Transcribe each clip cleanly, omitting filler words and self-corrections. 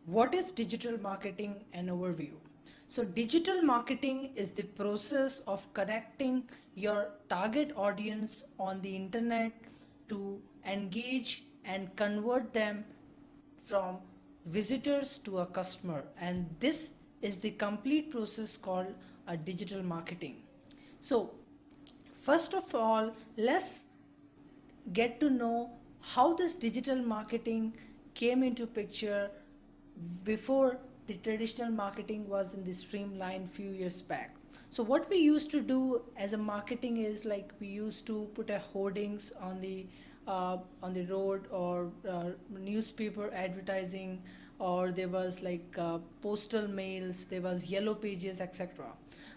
What is digital marketing? An overview. So digital marketing is the process of connecting your target audience on the internet to engage and convert them from visitors to a customer, and this is the complete process called a digital marketing. So first of all, let's get to know how this digital marketing came into picture before the traditional marketing was in the streamline few years back. So what we used to do as a marketing is like we used to put a hoardings on the road, or newspaper advertising, or there was like postal mails, there was yellow pages, etc.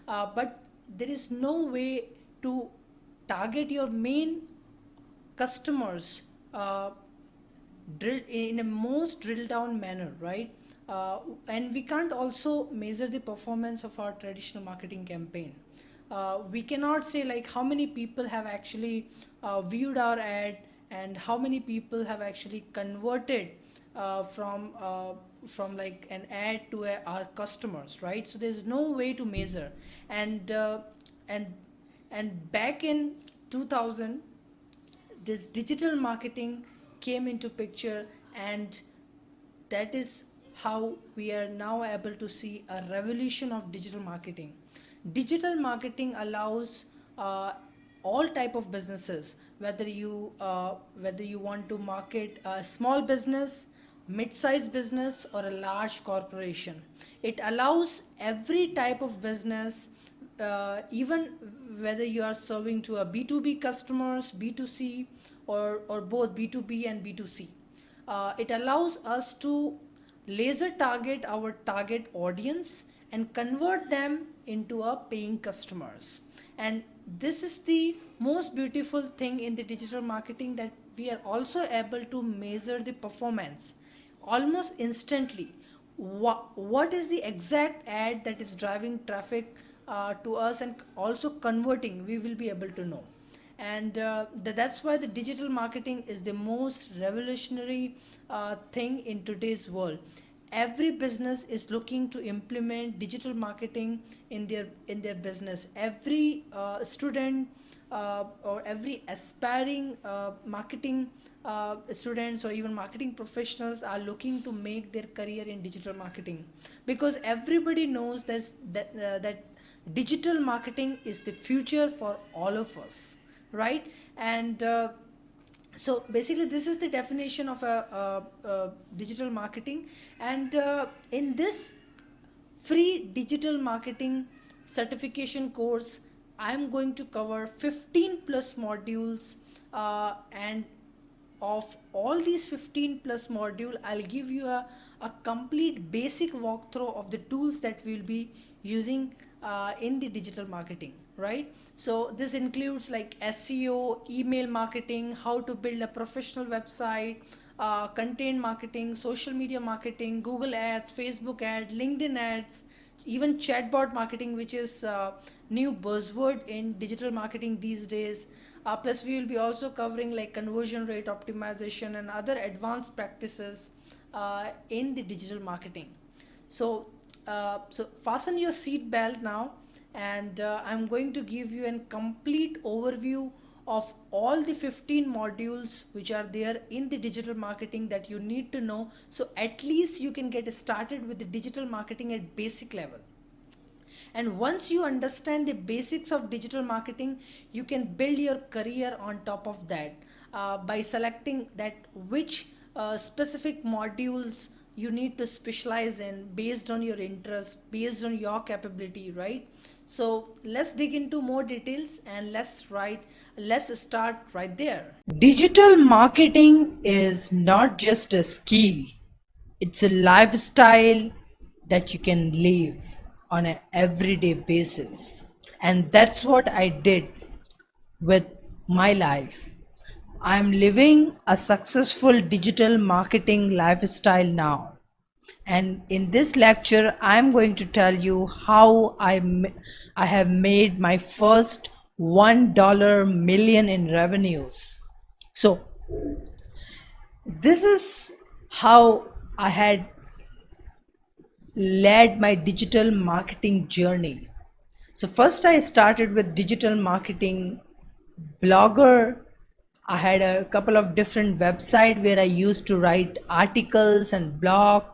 But there is no way to target your main customers in a most drill down manner, right? And we can't also measure the performance of our traditional marketing campaign. We cannot say like how many people have actually viewed our ad and how many people have actually converted from like an ad to our customers, right? So there's no way to measure. And uh, and and back in 2000, this digital marketing came into picture, and that is how we are now able to see a revolution of digital marketing. Digital marketing allows all type of businesses, whether you want to market a small business, mid-sized business, or a large corporation. It allows every type of business, even whether you are serving to a B2B customers, B2C, or both B2B and B2C. It allows us to laser target our target audience and convert them into a paying customers. And this is the most beautiful thing in the digital marketing, that we are also able to measure the performance almost instantly. What is the exact ad that is driving traffic to us and also converting, we will be able to know. And that's why the digital marketing is the most revolutionary thing in today's world. Every business is looking to implement digital marketing in their business. Every student or every aspiring marketing students or even marketing professionals are looking to make their career in digital marketing, because everybody knows that digital marketing is the future for all of us, right? And so basically this is the definition of a digital marketing. And in this free digital marketing certification course, I'm going to cover 15 plus modules, and of all these 15 plus module, I'll give you a complete basic walkthrough of the tools that we'll be using in the digital marketing, right? So this includes like SEO, email marketing, how to build a professional website, content marketing, social media marketing, Google ads, Facebook ads, LinkedIn ads, even chatbot marketing, which is new buzzword in digital marketing these days. Plus we will be also covering like conversion rate optimization and other advanced practices in the digital marketing. So fasten your seat belt now, and I'm going to give you a complete overview of all the 15 modules which are there in the digital marketing that you need to know, so at least you can get started with the digital marketing at basic level. And once you understand the basics of digital marketing, you can build your career on top of that by selecting that which specific modules you need to specialize in based on your interest, based on your capability, right? So let's dig into more details, and let's start right there. Digital marketing is not just a skill, it's a lifestyle that you can live on an everyday basis. And that's what I did with my life. I'm living a successful digital marketing lifestyle now. And in this lecture, I'm going to tell you how I have made my first $1 million in revenues. So this is how I had led my digital marketing journey. So first I started with digital marketing blogger. I had a couple of different websites where I used to write articles and blog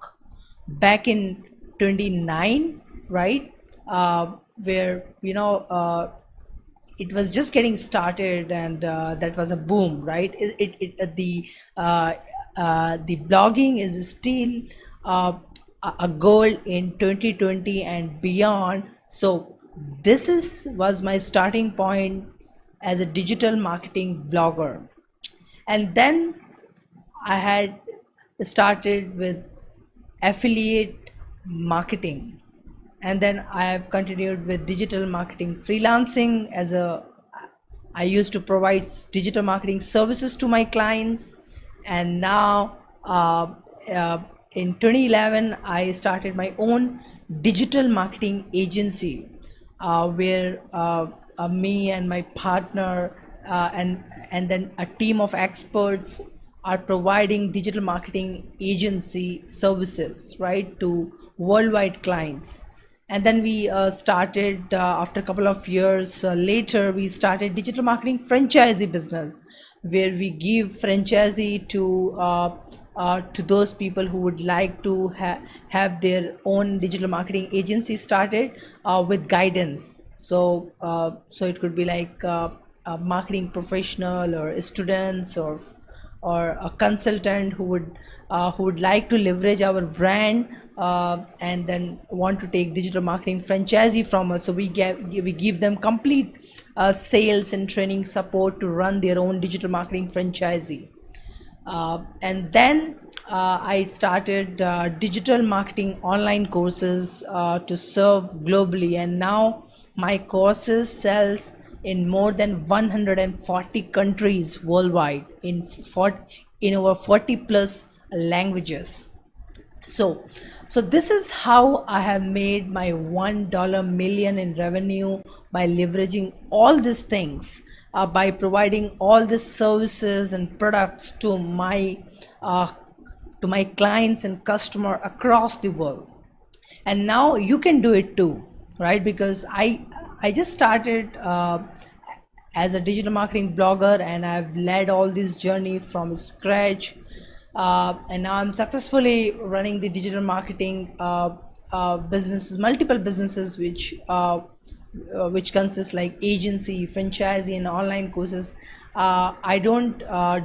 back in 29, right? Where, it was just getting started, and that was a boom, right? The blogging is still uh, a goal in 2020 and beyond. So was my starting point as a digital marketing blogger. And then I had started with affiliate marketing, and then I have continued with digital marketing freelancing. I used to provide digital marketing services to my clients. And now in 2011 I started my own digital marketing agency, where me and my partner, and then a team of experts are providing digital marketing agency services, right, to worldwide clients. And then we started, after a couple of years later, we started digital marketing franchisee business, where we give franchisee to those people who would like to have their own digital marketing agency started, with guidance. So it could be like a marketing professional or students, or a consultant who would like to leverage our brand, and then want to take digital marketing franchisee from us. So we give them complete sales and training support to run their own digital marketing franchisee. And then I started digital marketing online courses to serve globally, and now my courses sells in more than 140 countries worldwide, in over 40 plus languages. So this is how I have made my $1 million in revenue, by leveraging all these things, by providing all these services and products uh, to my clients and customer across the world. And now you can do it too, right? Because I just started as a digital marketing blogger, and I've led all this journey from scratch. And now I'm successfully running the digital marketing businesses, multiple businesses, which consists like agency, franchisee, and online courses. I don't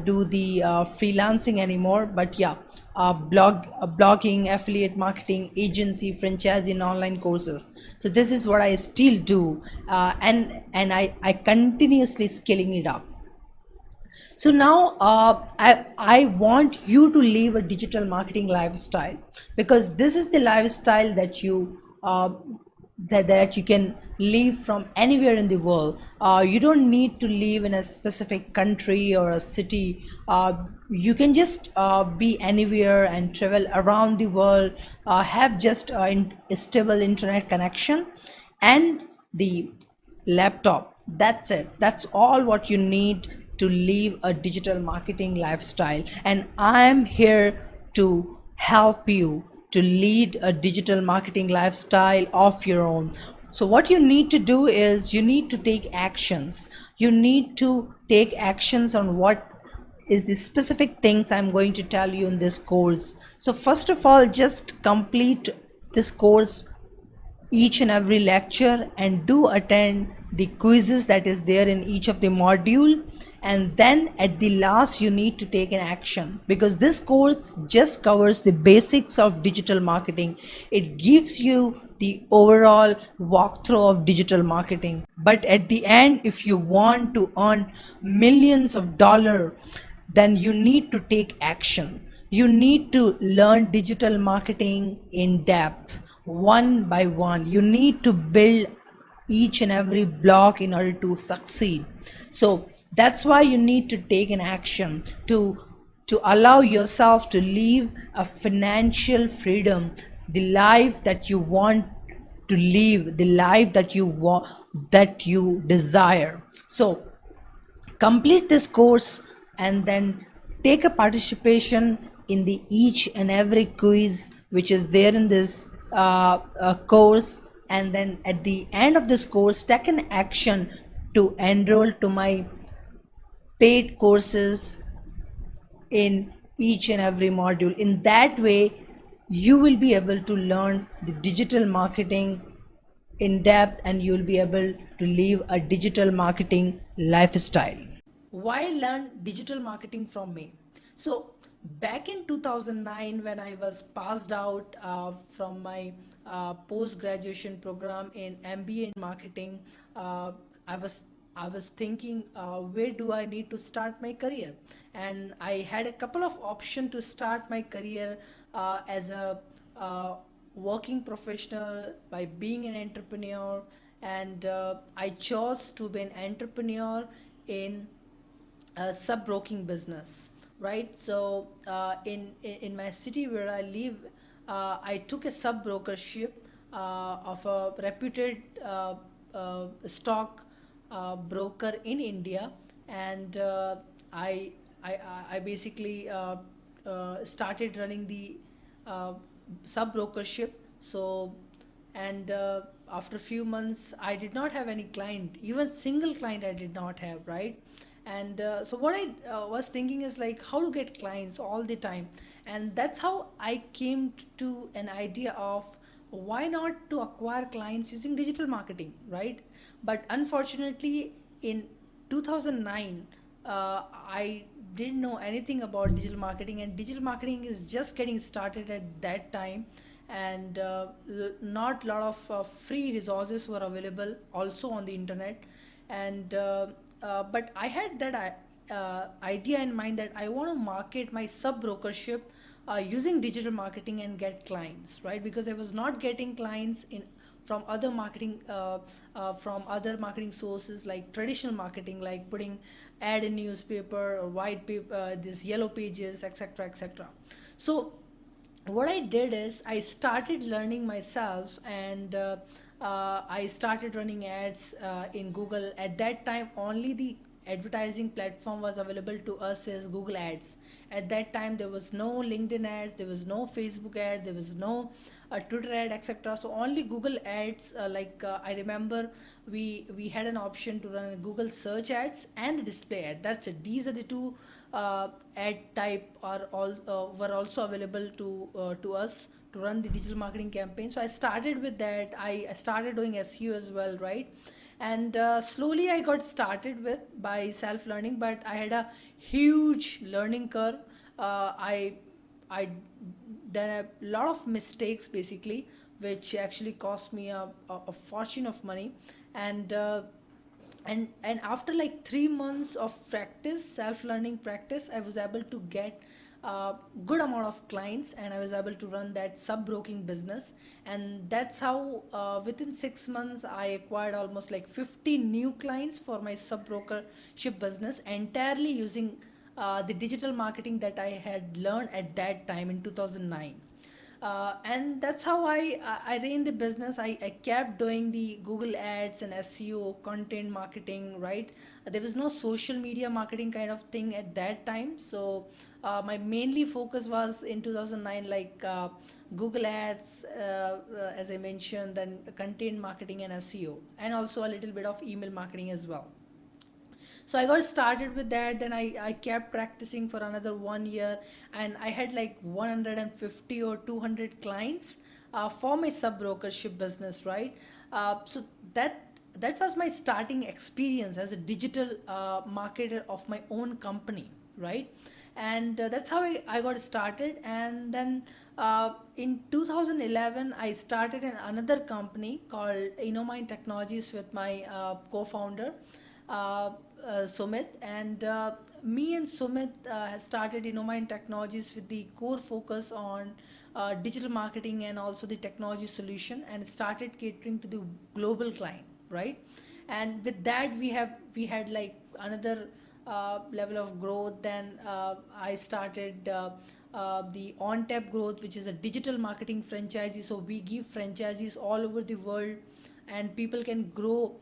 do the freelancing anymore, but yeah, blogging, affiliate marketing, agency, franchisee, and online courses. So this is what I still do, and I continuously scaling it up. So now I want you to live a digital marketing lifestyle, because this is the lifestyle that that you can live from anywhere in the world. You don't need to live in a specific country or a city. You can just be anywhere and travel around the world, have just a stable internet connection and the laptop. That's it. That's all what you need to live a digital marketing lifestyle. And I'm here to help you to lead a digital marketing lifestyle of your own. So what you need to do is you need to take actions. You need to take actions on what is the specific things I'm going to tell you in this course. So first of all, just complete this course, each and every lecture, and do attend the quizzes that is there in each of the module. And then at the last you need to take an action, because this course just covers the basics of digital marketing. It gives you the overall walkthrough of digital marketing, but at the end, if you want to earn millions of dollars, then you need to take action. You need to learn digital marketing in depth, one by one. You need to build each and every block in order to succeed. So that's why you need to take an action to allow yourself to live a financial freedom, the life that you want to live, the life that you want, that you desire. So complete this course, and then take a participation in the each and every quiz which is there in this course, and then at the end of this course take an action to enroll to my paid courses in each and every module. In that way, you will be able to learn the digital marketing in depth, and you'll be able to live a digital marketing lifestyle. Why learn digital marketing from me? So back in 2009, when I was passed out from my post graduation program in MBA in marketing, I was I was thinking, where do I need to start my career? And I had a couple of options to start my career as a working professional, by being an entrepreneur, and I chose to be an entrepreneur in a sub-broking business, right? So in my city where I live, I took a sub-brokership of a reputed stock broker in India, and I, I basically started running the uh, sub brokership. So, and after a few months, I did not have any client, even single client I did not have, right? And so what I was thinking is like how to get clients all the time, and that's how I came to an idea of why not to acquire clients using digital marketing, right? But unfortunately, in 2009, I didn't know anything about digital marketing, and digital marketing is just getting started at that time, and not a lot of free resources were available also on the internet. And but I had that idea in mind that I want to market my sub brokership using digital marketing and get clients, right? Because I was not getting clients in from other marketing sources like traditional marketing, like putting ad in newspaper or white paper, these yellow pages, etc., etc. So what I did is I started learning myself, and I started running ads in Google. At that time, only the advertising platform was available to us as Google Ads. At that time, there was no LinkedIn ads, there was no Facebook ad, there was no Twitter ad, etc. So only Google Ads. I remember, we had an option to run Google search ads and the display ad. That's it. These are the two ad type are all were also available to us to run the digital marketing campaign. So I started with that. I started doing SEO as well, right? And slowly I got started with by self learning, but I had a huge learning curve. I done a lot of mistakes basically, which actually cost me a fortune of money. And and after like 3 months of practice, self learning practice, I was able to get a good amount of clients, and I was able to run that sub broking business. And that's how within 6 months I acquired almost like 50 new clients for my sub brokership business, entirely using the digital marketing that I had learned at that time in 2009. And that's how I ran the business. I kept doing the Google ads and SEO, content marketing, right? There was no social media marketing kind of thing at that time. So my mainly focus was in 2009, like Google ads, as I mentioned, then content marketing and SEO, and also a little bit of email marketing as well. So I got started with that. Then I kept practicing for another 1 year, and I had like 150 or 200 clients for my sub brokership business, right? So that was my starting experience as a digital marketer of my own company, right? And that's how I got started. And then in 2011 I started another company called Innomine Technologies with my co-founder, Sumit. And me and Sumit has started Innomine Technologies with the core focus on digital marketing and also the technology solution, and started catering to the global client, right? And with that, we had like another level of growth. Then I started the on tap growth, which is a digital marketing franchisee. So we give franchisees all over the world, and people can grow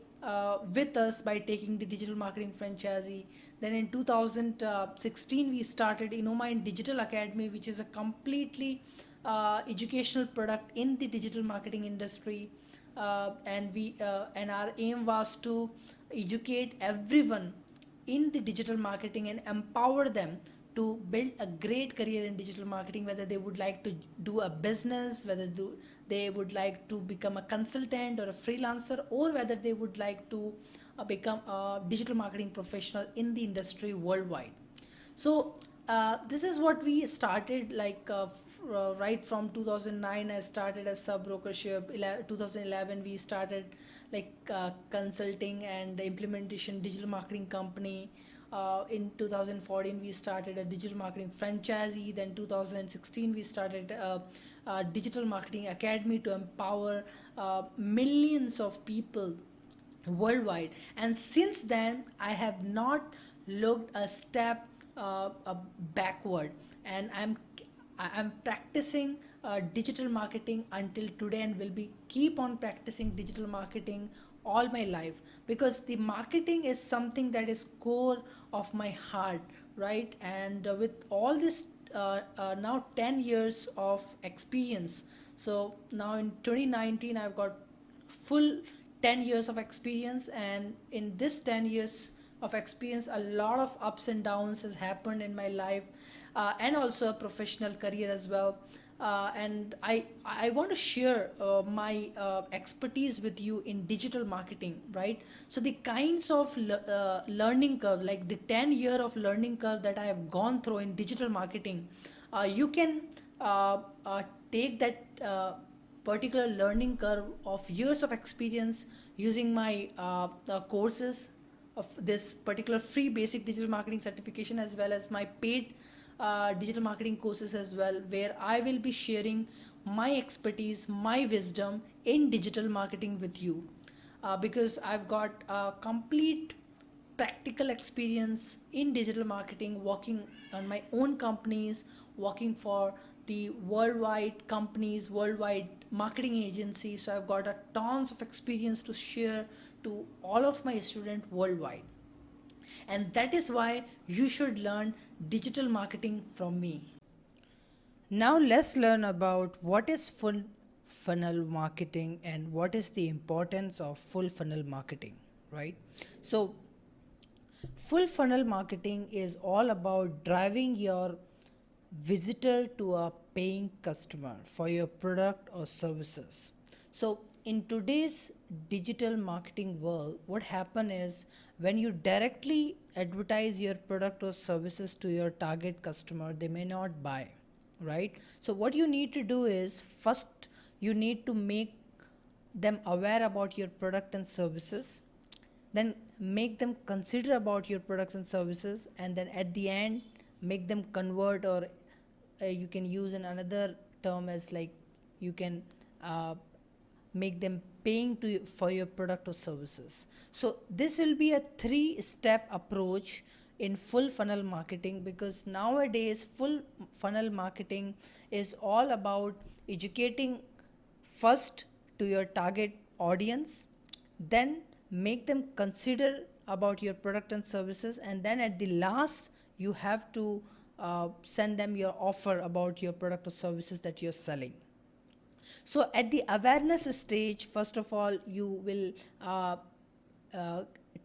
with us by taking the digital marketing franchisee. Then in 2016 we started Innomine Digital Academy, which is a completely educational product in the digital marketing industry, and our aim was to educate everyone in the digital marketing and empower them to build a great career in digital marketing, whether they would like to do a business, they would like to become a consultant or a freelancer, or whether they would like to become a digital marketing professional in the industry worldwide. So this is what we started, right from 2009 I started as sub brokership. 2011 we started consulting and implementation digital marketing company. In 2014 we started a digital marketing franchisee. Then 2016 we started a digital marketing academy to empower millions of people worldwide. And since then I have not looked a step backward, and I'm practicing digital marketing until today, and will be keep on practicing digital marketing all my life, because the marketing is something that is core of my heart, right? And with all this now 10 years of experience, so now in 2019 I've got full 10 years of experience, and in this 10 years of experience a lot of ups and downs has happened in my life, and also a professional career as well. And I want to share my expertise with you in digital marketing, right? So the kinds of learning curve, like the 10-year of learning curve that I have gone through in digital marketing, you can take that particular learning curve of years of experience using my courses of this particular free basic digital marketing certification, as well as my paid digital marketing courses as well, where I will be sharing my expertise, my wisdom in digital marketing with you, because I've got a complete practical experience in digital marketing, working on my own companies, working for the worldwide companies, worldwide marketing agencies. So I've got a tons of experience to share to all of my students worldwide. And that is why you should learn digital marketing from me. Now let's learn about what is full funnel marketing and what is the importance of full funnel marketing, right? So full funnel marketing is all about driving your visitor to a paying customer for your product or services. So in today's digital marketing world, what happens is when you directly advertise your product or services to your target customer, they may not buy, right? So what you need to do is, first you need to make them aware about your product and services, then make them consider about your products and services, and then at the end make them convert, or you can use another term as like you can make them paying to you for your product or services. So this will be a 3-step approach in full funnel marketing, because nowadays full funnel marketing is all about educating first to your target audience, then make them consider about your product and services, and then at the last you have to send them your offer about your product or services that you're selling. So at the awareness stage, first of all, you will uh,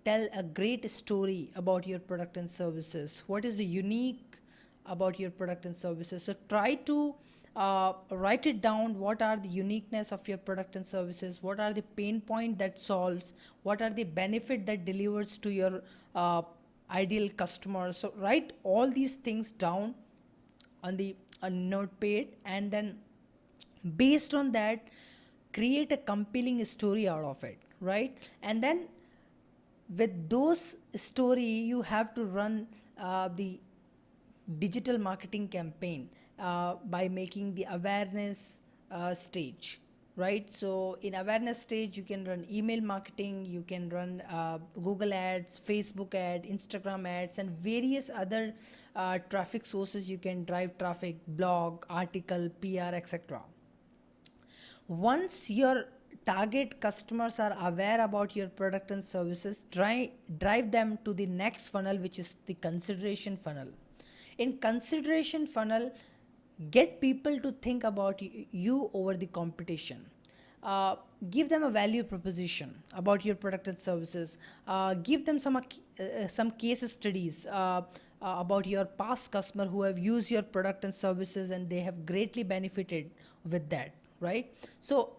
tell a great story about your product and services. What is the unique about your product and services? So try to write it down. What are the uniqueness of your product and services? What are the pain point that solves? What are the benefit that delivers to your ideal customers? So write all these things down on the notepad, and then based on that create a compelling story out of it, right? And then with those story you have to run the digital marketing campaign by making the awareness stage, right? So in awareness stage you can run email marketing, you can run Google ads, Facebook ad, Instagram ads, and various other traffic sources. You can drive traffic, blog, article, PR, etc. Once your target customers are aware about your product and services, drive them to the next funnel, which is the consideration funnel. In consideration funnel, get people to think about you over the competition. Give them a value proposition about your product and services. Give them some case studies about your past customer who have used your product and services and they have greatly benefited with that, right? So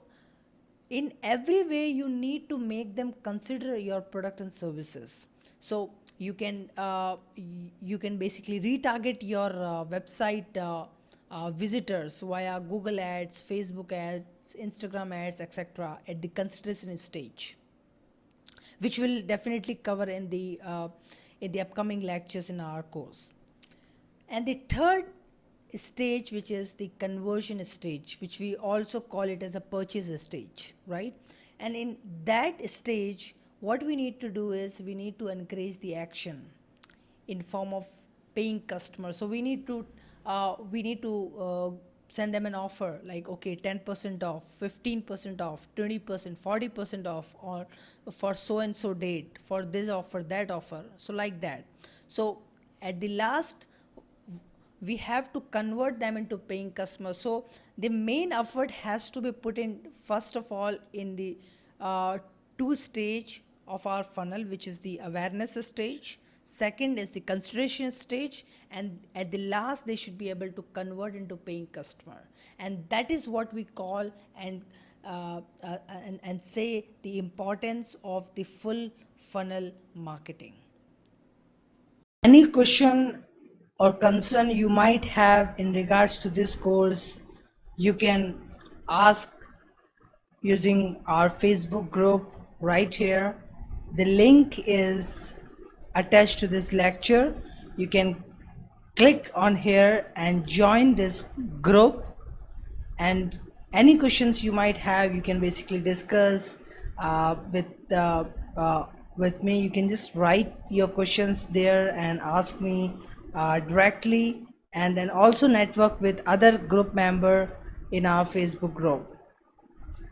in every way you need to make them consider your product and services. So you can basically retarget your website visitors via Google ads, Facebook ads, Instagram ads, etc. at the consideration stage, which will definitely cover in the upcoming lectures in our course. And the third stage, which is the conversion stage, which we also call it as a purchase stage, right? And in that stage, what we need to do is we need to encourage the action in form of paying customers. So we need to send them an offer like, okay, 10% off, 15% off, 20%, 40% off, or for so and so date, for this offer, that offer, so like that. So at the last, we have to convert them into paying customers. So the main effort has to be put in, first of all, in the two stage of our funnel, which is the awareness stage. Second is the consideration stage, and at the last they should be able to convert into paying customer. And that is what we call and say the importance of the full funnel marketing. Any question or concern you might have in regards to this course, you can ask using our Facebook group right here. The link is attached to this lecture. You can click on here and join this group, and any questions you might have, you can basically discuss with me. You can just write your questions there and ask me directly, and then also network with other group member in our Facebook group.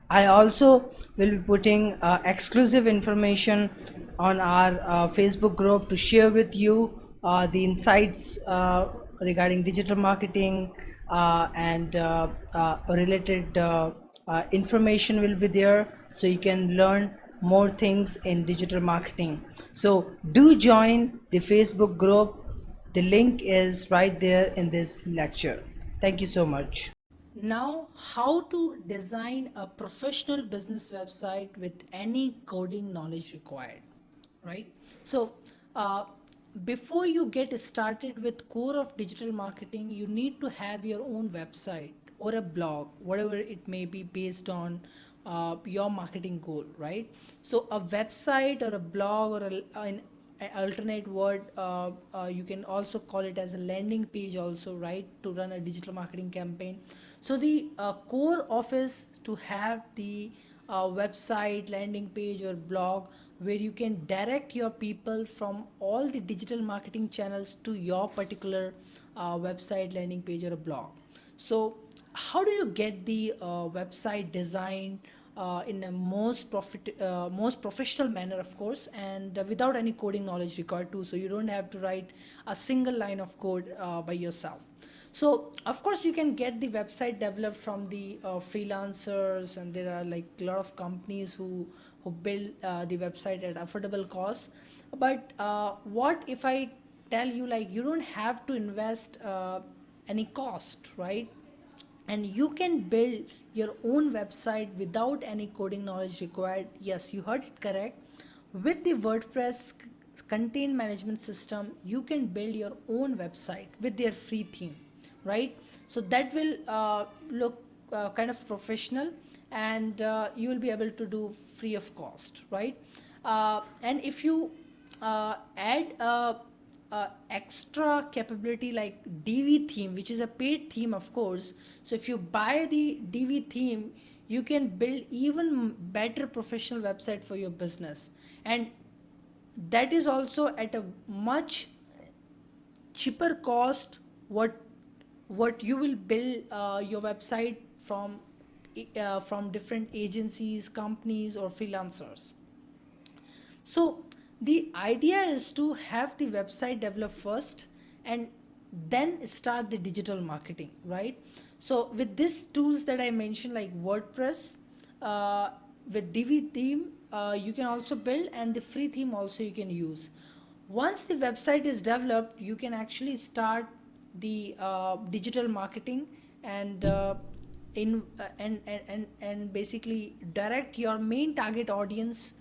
I also will be putting exclusive information on our Facebook group to share with you the insights regarding digital marketing and related information will be there, so you can learn more things in digital marketing. So do join the Facebook group. The link is right there in this lecture. Thank you so much. Now, how to design a professional business website with any coding knowledge required, right? So, before you get started with core of digital marketing, you need to have your own website or a blog, whatever it may be, based on your marketing goal, right? So, a website or a blog or an alternate word, you can also call it as a landing page also, right, to run a digital marketing campaign. So the core of is to have the website, landing page or blog where you can direct your people from all the digital marketing channels to your particular website, landing page or a blog. So how do you get the website designed in a most professional manner, of course, and without any coding knowledge required too, so you don't have to write a single line of code by yourself. So of course you can get the website developed from the freelancers, and there are like a lot of companies who build the website at affordable cost. But what if I tell you, like, you don't have to invest any cost, right? And you can build your own website without any coding knowledge required. Yes, you heard it correct. With the WordPress content management system, you can build your own website with their free theme, right? So that will look kind of professional, and you will be able to do free of cost, right? And if you add extra capability like DV theme, which is a paid theme, of course. So if you buy the DV theme, you can build even better professional website for your business, and that is also at a much cheaper cost what you will build your website from different agencies, companies or freelancers. So the idea is to have the website developed first, and then start the digital marketing, right? So with these tools that I mentioned, like WordPress, uh, with Divi theme, you can also build, and the free theme also you can use. Once the website is developed, you can actually start the digital marketing, and and basically direct your main target audience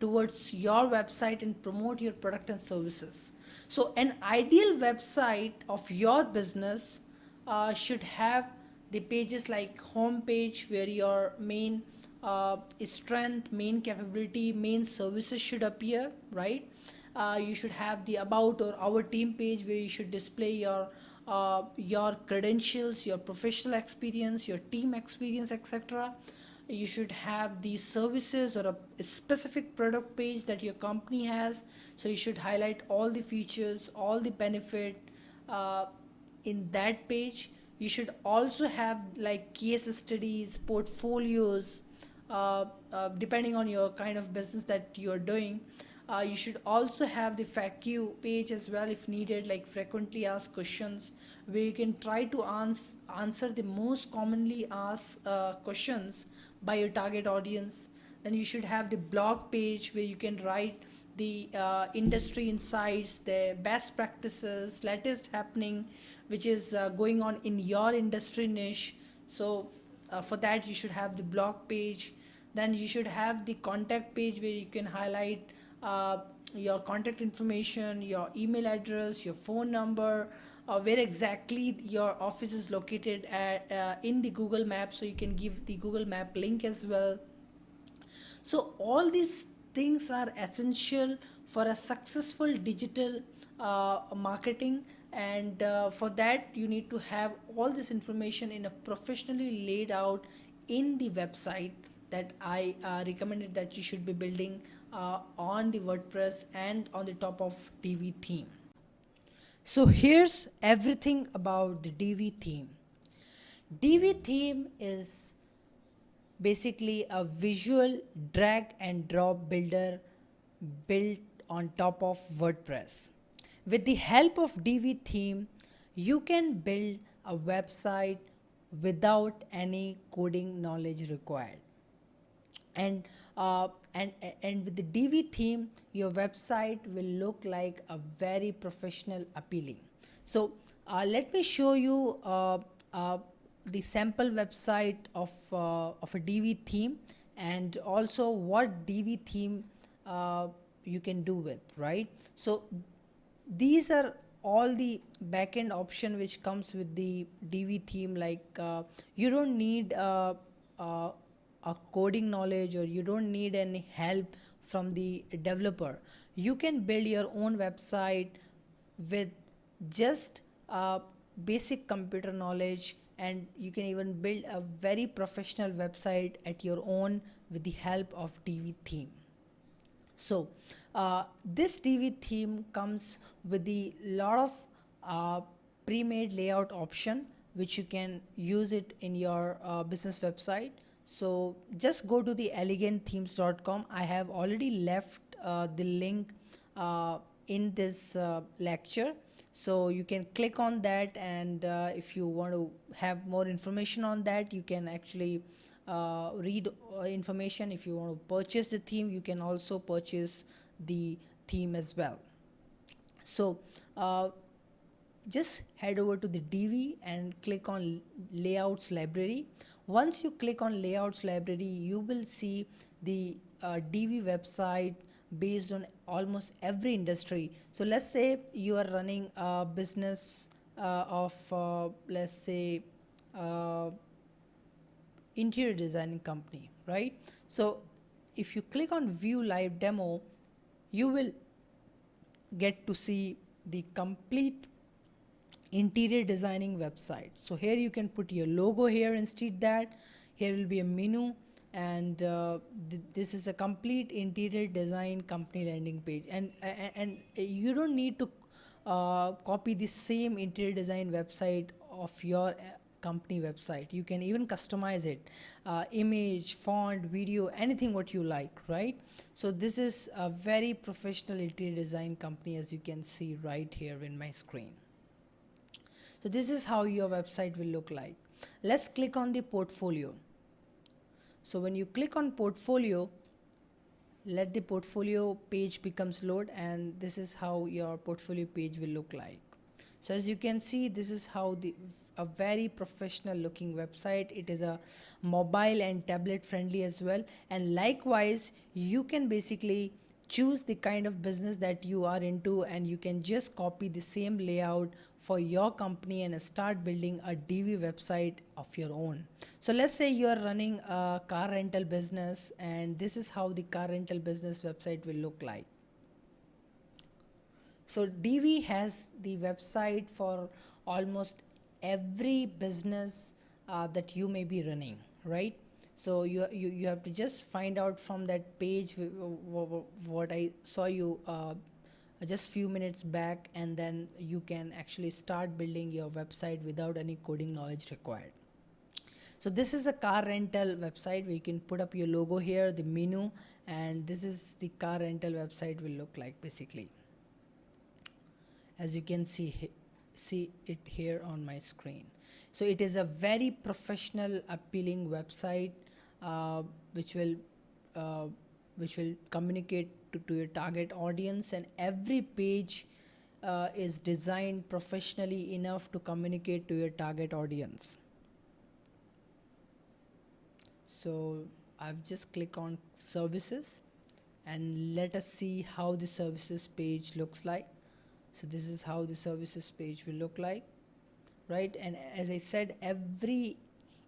towards your website and promote your product and services. So an ideal website of your business should have the pages like home page, where your main strength, main capability, main services should appear, right? You should have the about or our team page, where you should display your credentials, your professional experience, your team experience, etc. You should have the services or a specific product page that your company has, so you should highlight all the features, all the benefit uh, in that page. You should also have like case studies, portfolios, depending on your kind of business that you are doing. You should also have the FAQ page as well if needed, like frequently asked questions, where you can try to answer the most commonly asked questions by your target audience. Then you should have the blog page, where you can write the industry insights, the best practices, latest happening, which is going on in your industry niche. So for that you should have the blog page. Then you should have the contact page, where you can highlight uh, your contact information, your email address, your phone number, where exactly your office is located in the Google Map, so you can give the Google Map link as well. So all these things are essential for a successful digital marketing, and for that you need to have all this information in a professionally laid out in the website that I recommended that you should be building on the WordPress and on the top of DV theme. So here's everything about the DV theme. DV theme is basically a visual drag and drop builder built on top of WordPress. With the help of DV theme, you can build a website without any coding knowledge required. And and with the DV theme, your website will look like a very professional appealing. So let me show you the sample website of a DV theme, and also what DV theme you can do with, right? So these are all the backend option which comes with the DV theme. Like you don't need a coding knowledge, or you don't need any help from the developer. You can build your own website with just basic computer knowledge, and you can even build a very professional website at your own with the help of DV theme. So this DV theme comes with the lot of pre-made layout option, which you can use it in your business website. So just go to the elegantthemes.com. I have already left the link in this lecture, so you can click on that, and if you want to have more information on that, you can actually read information. If you want to purchase the theme, you can also purchase the theme as well. So just head over to the DV and click on layouts library. Once you click on layouts library, you will see the DV website based on almost every industry. So let's say you are running a business of let's say interior designing company, right? So if you click on view live demo, you will get to see the complete interior designing website. So here you can put your logo here. Instead that, here will be a menu, and this is a complete interior design company landing page, and you don't need to copy the same interior design website of your company website. You can even customize it, image, font, video, anything what you like, right? So this is a very professional interior design company, as you can see right here in my screen. So this is how your website will look like. Let's click on the portfolio. So when you click on portfolio, let the portfolio page becomes load, and this is how your portfolio page will look like. So as you can see, this is how a very professional looking website. It is a mobile and tablet friendly as well, and likewise you can basically choose the kind of business that you are into, and you can just copy the same layout for your company and start building a DV website of your own. So let's say you are running a car rental business, and this is how the car rental business website will look like. So DV has the website for almost every business that you may be running, right? So you have to just find out from that page what I saw you just few minutes back, and then you can actually start building your website without any coding knowledge required. So this is a car rental website where you can put up your logo here, the menu, and this is the car rental website will look like basically. As you can see it here on my screen. So it is a very professional, appealing website which will communicate to your target audience, and every page is designed professionally enough to communicate to your target audience. So I've just clicked on services, and let us see how the services page looks like. So this is how the services page will look like, right? And as I said, every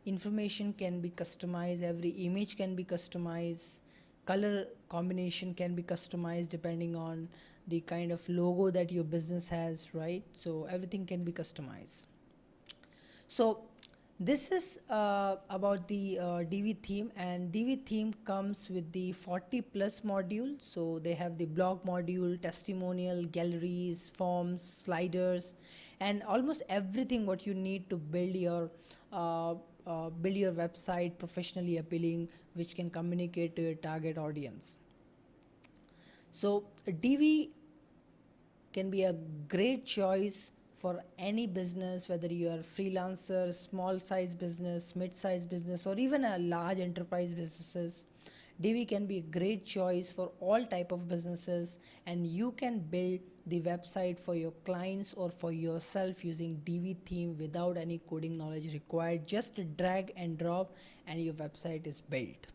information can be customized, every image can be customized, color combination can be customized depending on the kind of logo that your business has, right? So everything can be customized. So this is about the DV theme, and DV theme comes with the 40 plus modules. So they have the blog module, testimonial, galleries, forms, sliders, and almost everything what you need to build your website professionally appealing, which can communicate to your target audience. So DV can be a great choice for any business, whether you are freelancer, small size business, mid size business, or even a large enterprise businesses. DV can be a great choice for all type of businesses, and you can build the website for your clients or for yourself using DV theme without any coding knowledge required. Just drag and drop and your website is built.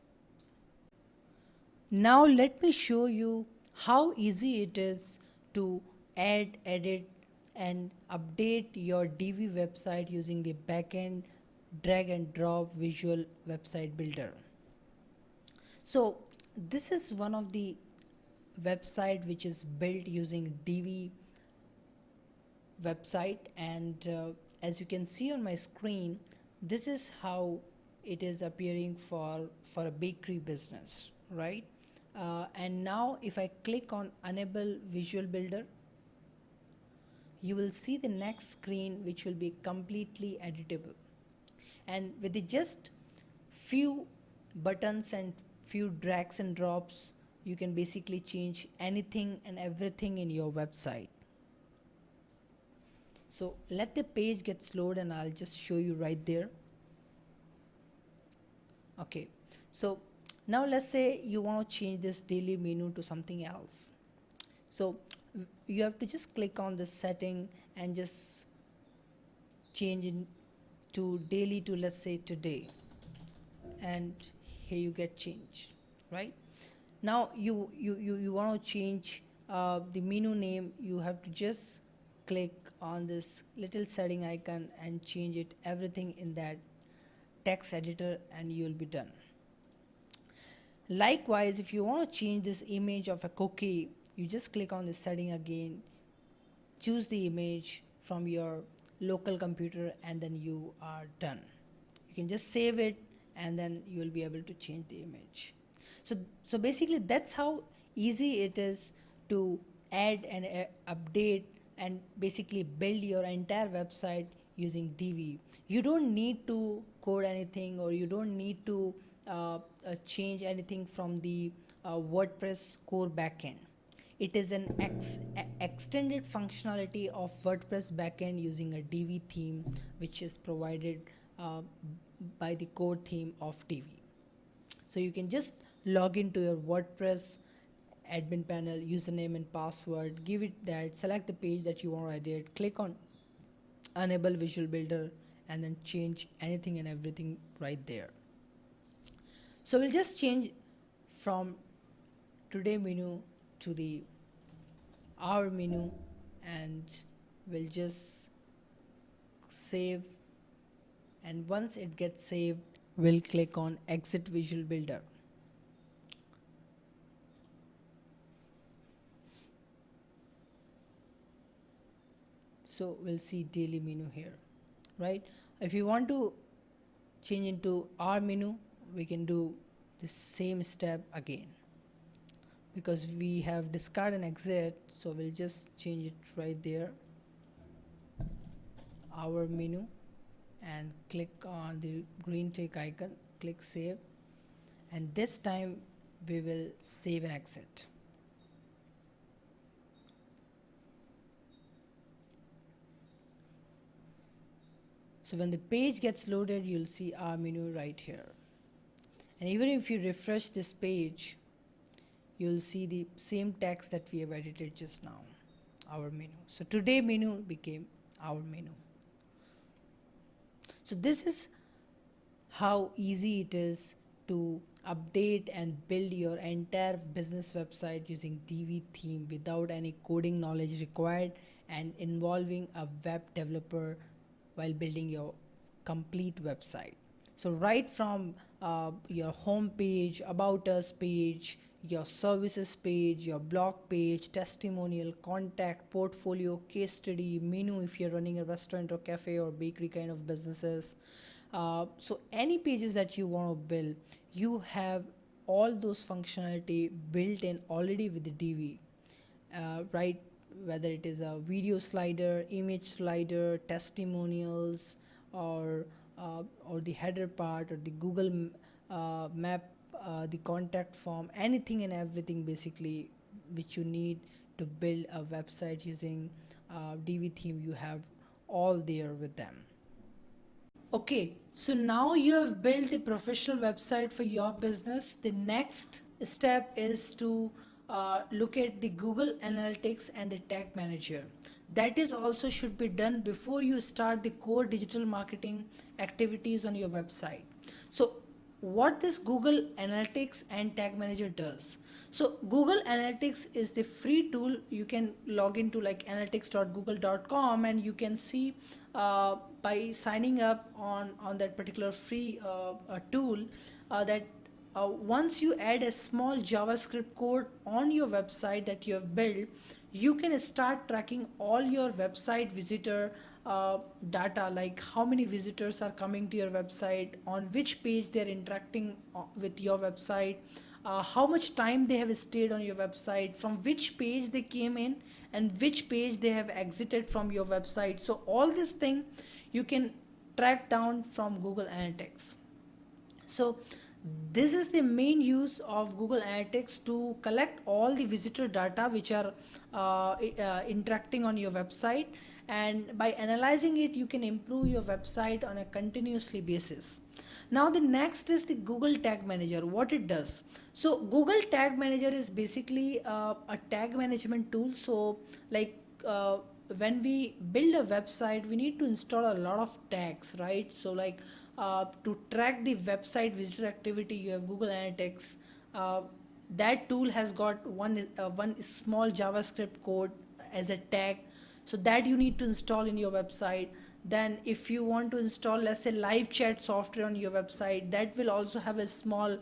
Now let me show you how easy it is to add, edit, and update your DV website using the backend drag and drop visual website builder. So this is one of the website which is built using DV website, and as you can see on my screen, this is how it is appearing for a bakery business, right? And now if I click on enable visual builder, you will see the next screen which will be completely editable, and with the just few buttons and few drags and drops, you can basically change anything and everything in your website. So let the page get slowed and I'll just show you right there. Okay, so now let's say you want to change this daily menu to something else. So you have to just click on this setting and just change it to daily to, let's say, today, and here you get changed, right? Now you want to change the menu name. You have to just click on this little setting icon and change it everything in that text editor, and you'll be done. Likewise, if you want to change this image of a cookie, you just click on this setting again, choose the image from your local computer, and then you are done. You can just save it, and then you'll be able to change the image. So basically that's how easy it is to add and update and basically build your entire website using DV. You don't need to code anything, or you don't need to change anything from the WordPress core backend. It is an extended functionality of WordPress backend using a Divi theme, which is provided uh, by the core theme of Divi. So you can just log into your WordPress admin panel, username and password, give it that, select the page that you want to edit, click on enable visual builder, and then change anything and everything right there. So we'll just change from today menu to the our menu, and we'll just save, and once it gets saved, we'll click on exit visual builder. So we'll see daily menu here, right? If you want to change into our menu, we can do the same step again, because we have discard and exit. So we'll just change it right there, our menu, and click on the green tick icon, click save, and this time we will save and exit. So when the page gets loaded, you'll see our menu right here. And even if you refresh this page, you'll see the same text that we have edited just now, our menu. So today menu became our menu. So this is how easy it is to update and build your entire business website using Divi theme without any coding knowledge required, and involving a web developer while building your complete website. So right from your home page, about us page, your services page, your blog page, testimonial, contact, portfolio, case study, menu if you're running a restaurant or cafe or bakery kind of businesses. So any pages that you want to build, you have all those functionality built in already with the Divi, right? Whether it is a video slider, image slider, testimonials, or the header part, or the Google map, the contact form, anything and everything basically which you need to build a website using Divi theme, you have all there with them. Okay, so now you have built a professional website for your business. The next step is to look at the Google Analytics and the Tag Manager. That is also should be done before you start the core digital marketing activities on your website. So what this Google Analytics and Tag Manager does. So Google Analytics is the free tool. You can log into like analytics.google.com, and you can see by signing up on that particular free tool that once you add a small JavaScript code on your website that you have built, you can start tracking all your website visitor data, like how many visitors are coming to your website, on which page they're interacting with your website, how much time they have stayed on your website, from which page they came in, and which page they have exited from your website. So all this thing you can track down from Google Analytics. So this is the main use of Google Analytics, to collect all the visitor data which are interacting on your website, and by analyzing it you can improve your website on a continuously basis. Now the next is the Google Tag Manager, what it does. So Google Tag Manager is basically a tag management tool. So like when we build a website, we need to install a lot of tags, right? So like to track the website visitor activity, you have Google Analytics. That tool has got one small JavaScript code as a tag, so that you need to install in your website. Then if you want to install, let's say, live chat software on your website, that will also have a small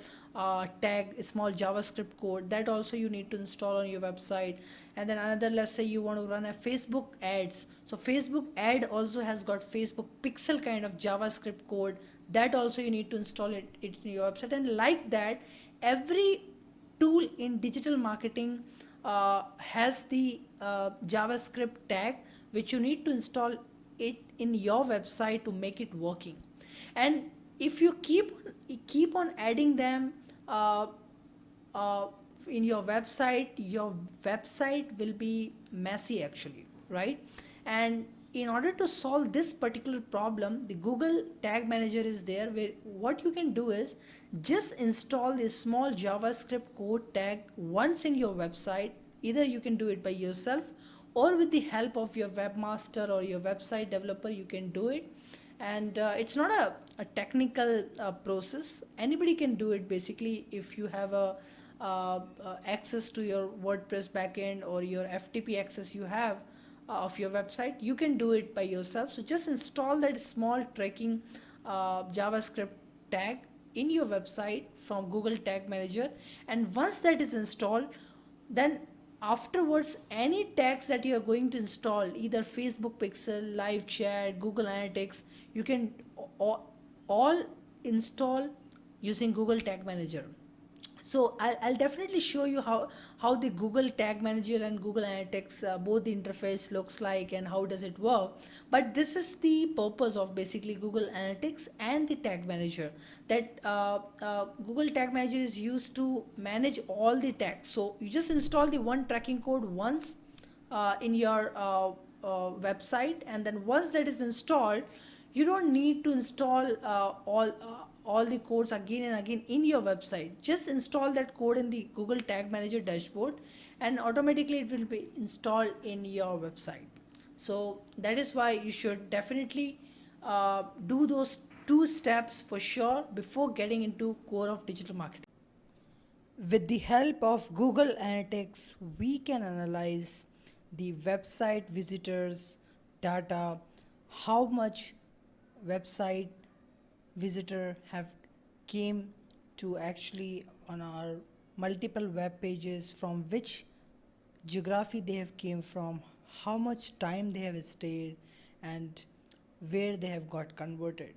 tag, a small JavaScript code, that also you need to install on your website. And then another, let's say you want to run a Facebook ads, so Facebook ad also has got Facebook pixel kind of JavaScript code, that also you need to install it in your website. And like that, every tool in digital marketing has the JavaScript tag, which you need to install it in your website to make it working. And if you keep on adding them, uh, in your website will be messy actually, right? And in order to solve this particular problem, the Google Tag Manager is there, where what you can do is just install a small JavaScript code tag once in your website. Either you can do it by yourself, or with the help of your webmaster or your website developer, you can do it. And it's not a technical process. Anybody can do it basically. If you have a access to your WordPress backend or your FTP access you have of your website, you can do it by yourself. So just install that small tracking JavaScript tag in your website from Google Tag Manager, and once that is installed, then afterwards any tags that you are going to install, either Facebook Pixel, live chat, Google Analytics, you can all install using Google Tag Manager. So I'll definitely show you how the Google Tag Manager and Google Analytics, both the interface looks like and how does it work. But this is the purpose of basically Google Analytics and the Tag Manager, that Google Tag Manager is used to manage all the tags. So you just install the one tracking code once in your website, and then once that is installed, you don't need to install all the codes again and again in your website. Just install that code in the Google Tag Manager dashboard, and automatically it will be installed in your website. So that is why you should definitely do those two steps for sure before getting into core of digital marketing. With the help of Google Analytics, we can analyze the website visitors data, how much website visitor have came to actually on our multiple web pages, from which geography they have came from, how much time they have stayed, and where they have got converted.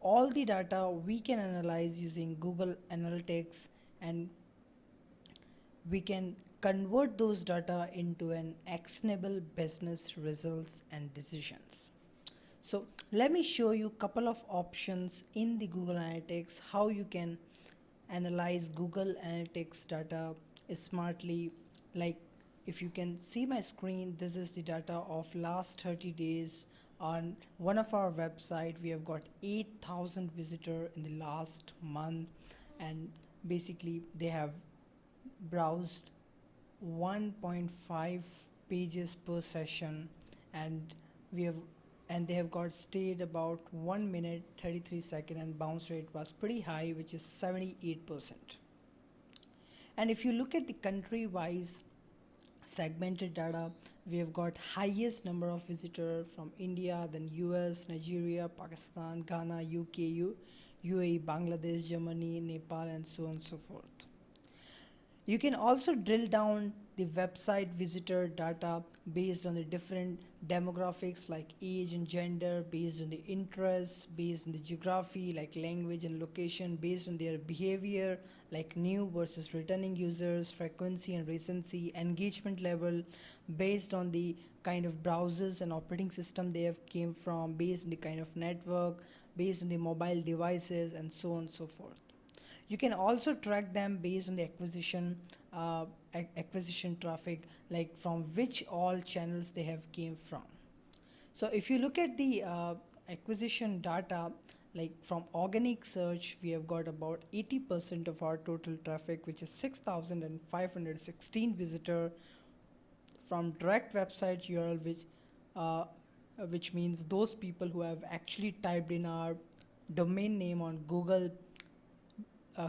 All the data we can analyze using Google Analytics, and we can convert those data into an actionable business results and decisions. So let me show you a couple of options in the Google Analytics, how you can analyze Google Analytics data smartly. Like, if you can see my screen, this is the data of last 30 days. On one of our website, we have got 8,000 visitors in the last month, and basically they have browsed 1.5 pages per session, and they have got stayed about 1 minute 33 seconds, and bounce rate was pretty high, which is 78%. And if you look at the country wise segmented data, we have got highest number of visitors from India, then US, Nigeria, Pakistan, Ghana, UK, UAE, Bangladesh, Germany, Nepal, and so on and so forth. You can also drill down the website visitor data based on the different demographics like age and gender, based on the interests, based on the geography like language and location, based on their behavior like new versus returning users, frequency and recency, engagement level, based on the kind of browsers and operating system they have came from, based on the kind of network, based on the mobile devices, and so on and so forth. You can also track them based on the acquisition traffic, like from which all channels they have came from. So if you look at the acquisition data, like from organic search, we have got about 80% of our total traffic, which is 6,516 visitor. From direct website URL, which means those people who have actually typed in our domain name on Google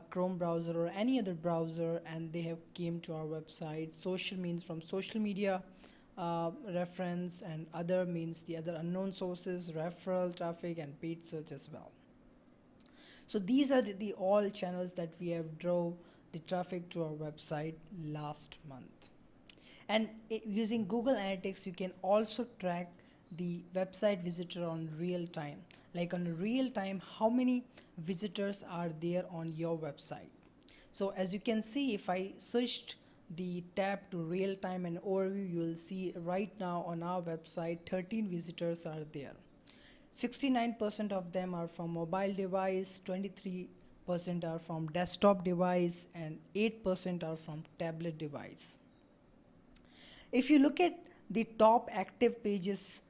Chrome browser or any other browser, and they have came to our website. Social means from social media reference, and other means the other unknown sources, referral traffic, and paid search as well. So these are the all channels that we have drove the traffic to our website last month. And using Google Analytics, you can also track the website visitor on real time. Like on real time, how many visitors are there on your website. So as you can see, if I switched the tab to real time and overview, you will see right now on our website 13 visitors are there. 69% of them are from mobile device, 23 percent are from desktop device, and 8% are from tablet device. If you look at the top active pages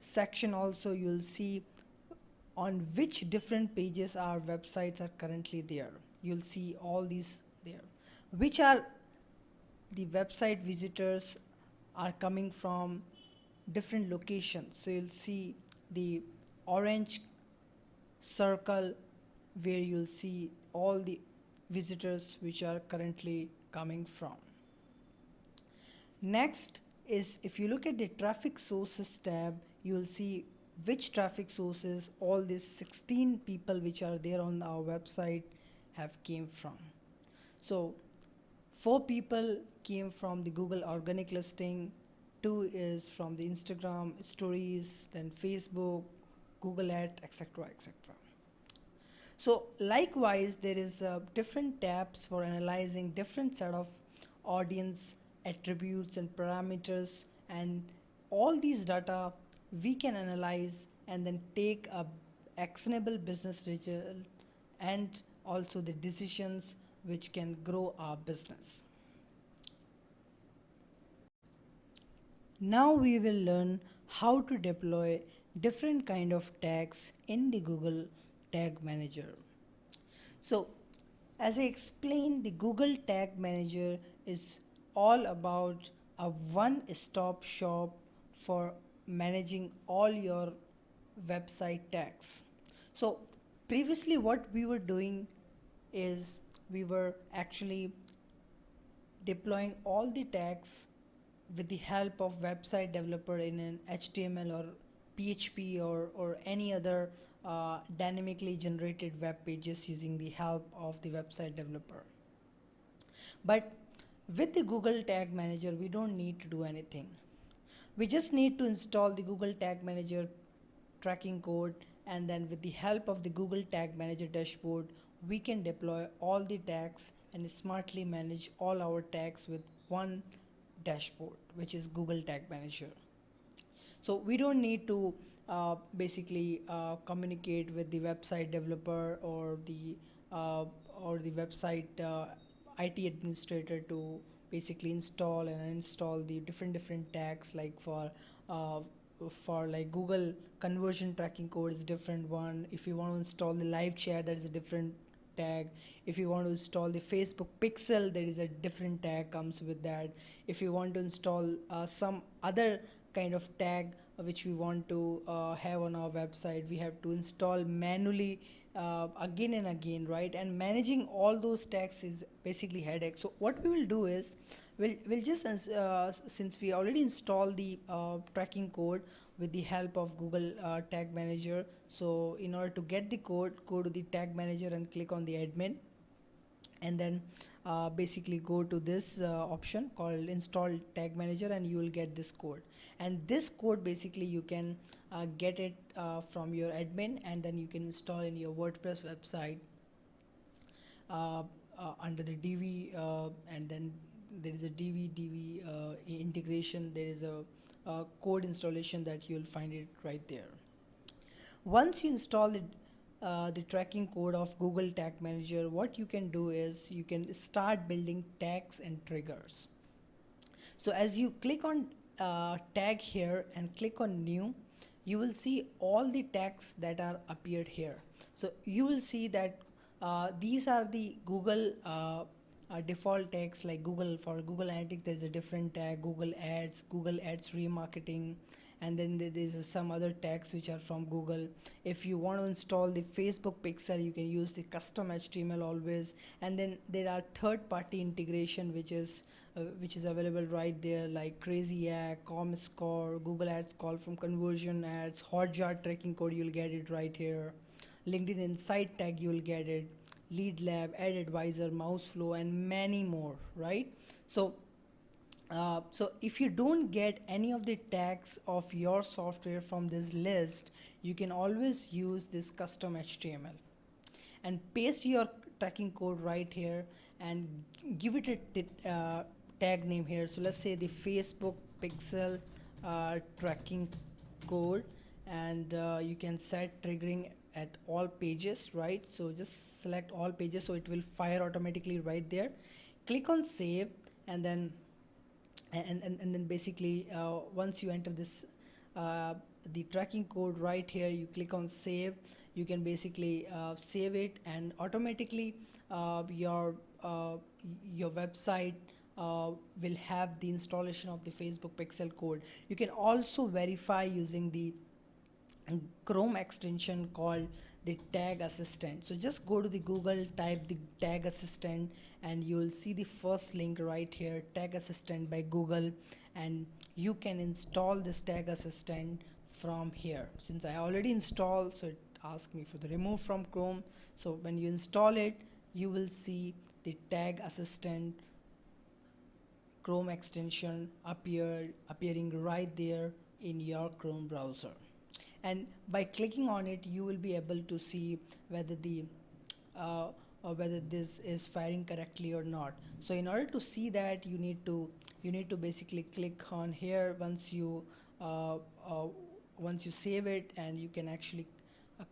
section also, you'll see on which different pages our websites are currently there. You'll see all these there. Which are the website visitors are coming from different locations. So you'll see the orange circle where you'll see all the visitors which are currently coming from. Next is, if you look at the traffic sources tab, you will see which traffic sources all these 16 people which are there on our website have came from. So 4 people came from the Google organic listing, 2 is from the Instagram stories, then Facebook, Google Ads, etc., etc. So likewise, there is different tabs for analyzing different set of audience attributes and parameters, and all these data we can analyze and then take a actionable business result and also the decisions which can grow our business. Now we will learn how to deploy different kind of tags in the Google Tag Manager. So as I explained, the Google Tag Manager is all about a one-stop shop for managing all your website tags. So previously what we were doing is we were actually deploying all the tags with the help of website developer in an HTML or PHP or any other dynamically generated web pages using the help of the website developer. But with the Google Tag Manager, we don't need to do anything. We just need to install the Google Tag Manager tracking code, and then with the help of the Google Tag Manager dashboard, we can deploy all the tags and smartly manage all our tags with one dashboard, which is Google Tag Manager. So we don't need to basically communicate with the website developer or the website IT administrator to basically install and uninstall the different tags. Like for like Google conversion tracking code is a different one. If you want to install the live chat, that is a different tag. If you want to install the Facebook pixel, there is a different tag comes with that. If you want to install some other kind of tag which we want to have on our website, we have to install manually again and again, right? And managing all those tags is basically headache. So what we will do is we'll just since we already installed the tracking code with the help of Google Tag Manager, so in order to get the code, go to the Tag Manager and click on the admin, and then basically go to this option called Install Tag Manager, and you will get this code. And this code basically you can get it from your admin, and then you can install in your WordPress website under the DV, and then there is a DV integration. There is a code installation that you'll find it right there. Once you install the tracking code of Google Tag Manager, what you can do is you can start building tags and triggers. So as you click on tag here and click on new, you will see all the tags that are appeared here. So you will see that these are the Google default tags. Like Google, for Google Analytics there's a different tag, Google Ads remarketing, and then there's some other tags which are from Google. If you want to install the Facebook pixel, you can use the custom HTML always. And then there are third-party integration which is available right there, like Crazy Ad, ComScore, Google Ads call from conversion ads, Hotjar tracking code, you'll get it right here. LinkedIn Insight tag, you will get it. Lead Lab, Ad Advisor, Mouseflow, and many more, right? So so if you don't get any of the tags of your software from this list, you can always use this custom HTML and paste your tracking code right here and give it a tag name here. So let's say the Facebook pixel tracking code, and you can set triggering at all pages, right? So just select all pages, so it will fire automatically right there. Click on save, and then basically once you enter this the tracking code right here, you click on save. You can basically save it, and automatically your website will have the installation of the Facebook pixel code. You can also verify using the Chrome extension called the tag assistant. So just go to the Google, type the tag assistant, and you'll see the first link right here, tag assistant by Google, and you can install this tag assistant from here. Since I already installed, so it asked me for the remove from Chrome. So when you install it, you will see the tag assistant Chrome extension appearing right there in your Chrome browser. And by clicking on it, you will be able to see whether the whether this is firing correctly or not. So in order to see that, you need to basically click on here uh, uh, once you save it, and you can actually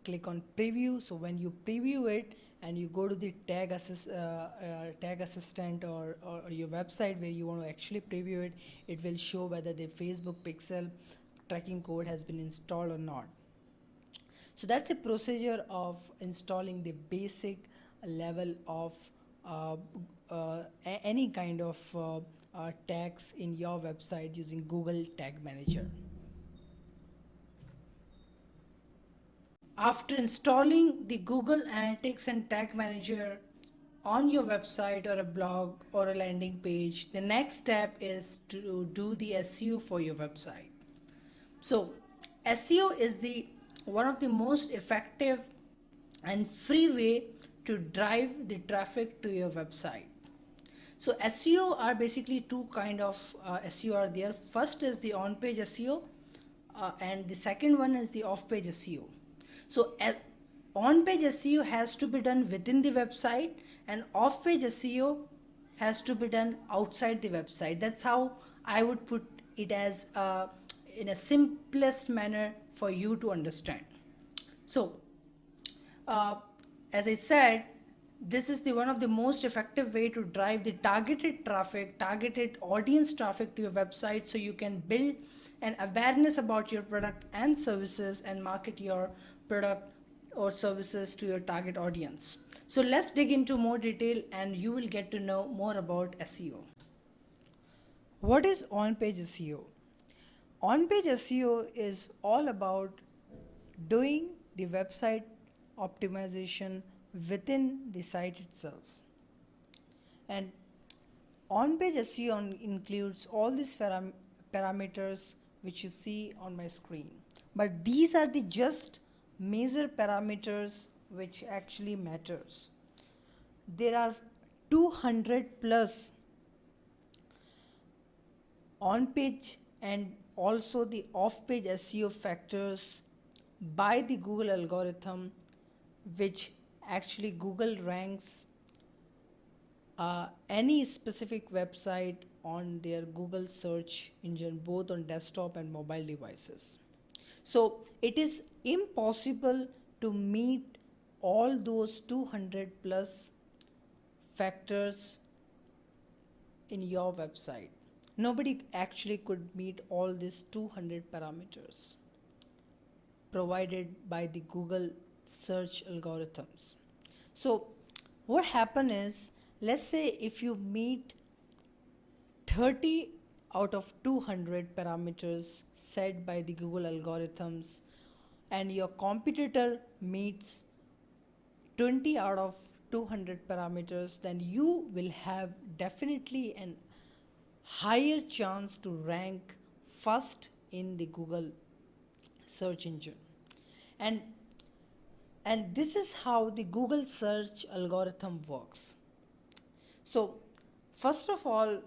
click on preview. So when you preview it and you go to the tag assistant, or your website where you want to actually preview it, it will show whether the Facebook pixel tracking code has been installed or not. So that's a procedure of installing the basic level of uh, any kind of tags in your website using Google Tag Manager. After installing the Google Analytics and Tag Manager on your website or a blog or a landing page, the next step is to do the SEO for your website. So SEO is the one of the most effective and free way to drive the traffic to your website. So SEO are basically two kind of SEO are there. First is the on-page SEO, and the second one is the off-page SEO. So on-page SEO has to be done within the website, and off-page SEO has to be done outside the website. That's how I would put it as in a simplest manner for you to understand. So uh, as I said, this is the one of the most effective way to drive the targeted traffic, targeted audience traffic to your website, so you can build an awareness about your product and services and market your product or services to your target audience. So let's dig into more detail, and you will get to know more about SEO. What is on-page SEO? On-page SEO is all about doing the website optimization within the site itself. And on-page SEO includes all these parameters which you see on my screen. But these are the just major parameters which actually matters. There are 200 plus on-page and also the off-page SEO factors by the Google algorithm, which actually Google ranks any specific website on their Google search engine, both on desktop and mobile devices. So it is impossible to meet all those 200 plus factors in your website. Nobody actually could meet all these 200 parameters provided by the Google search algorithms. So what happen is, let's say if you meet 30 out of 200 parameters set by the Google algorithms, and your competitor meets 20 out of 200 parameters, then you will have definitely an higher chance to rank first in the Google search engine. And this is how the Google search algorithm works. So first of all,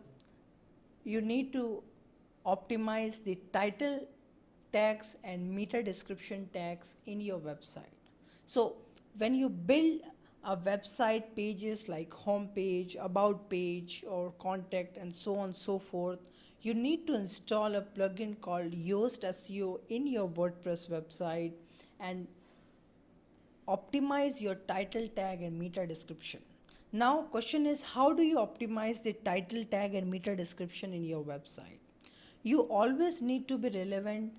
you need to optimize the title tags and meta description tags in your website. So when you build a website pages like home page, about page, or contact, and so on and so forth, you need to install a plugin called Yoast SEO in your WordPress website, and optimize your title tag and meta description. Now question is, how do you optimize the title tag and meta description in your website? You always need to be relevant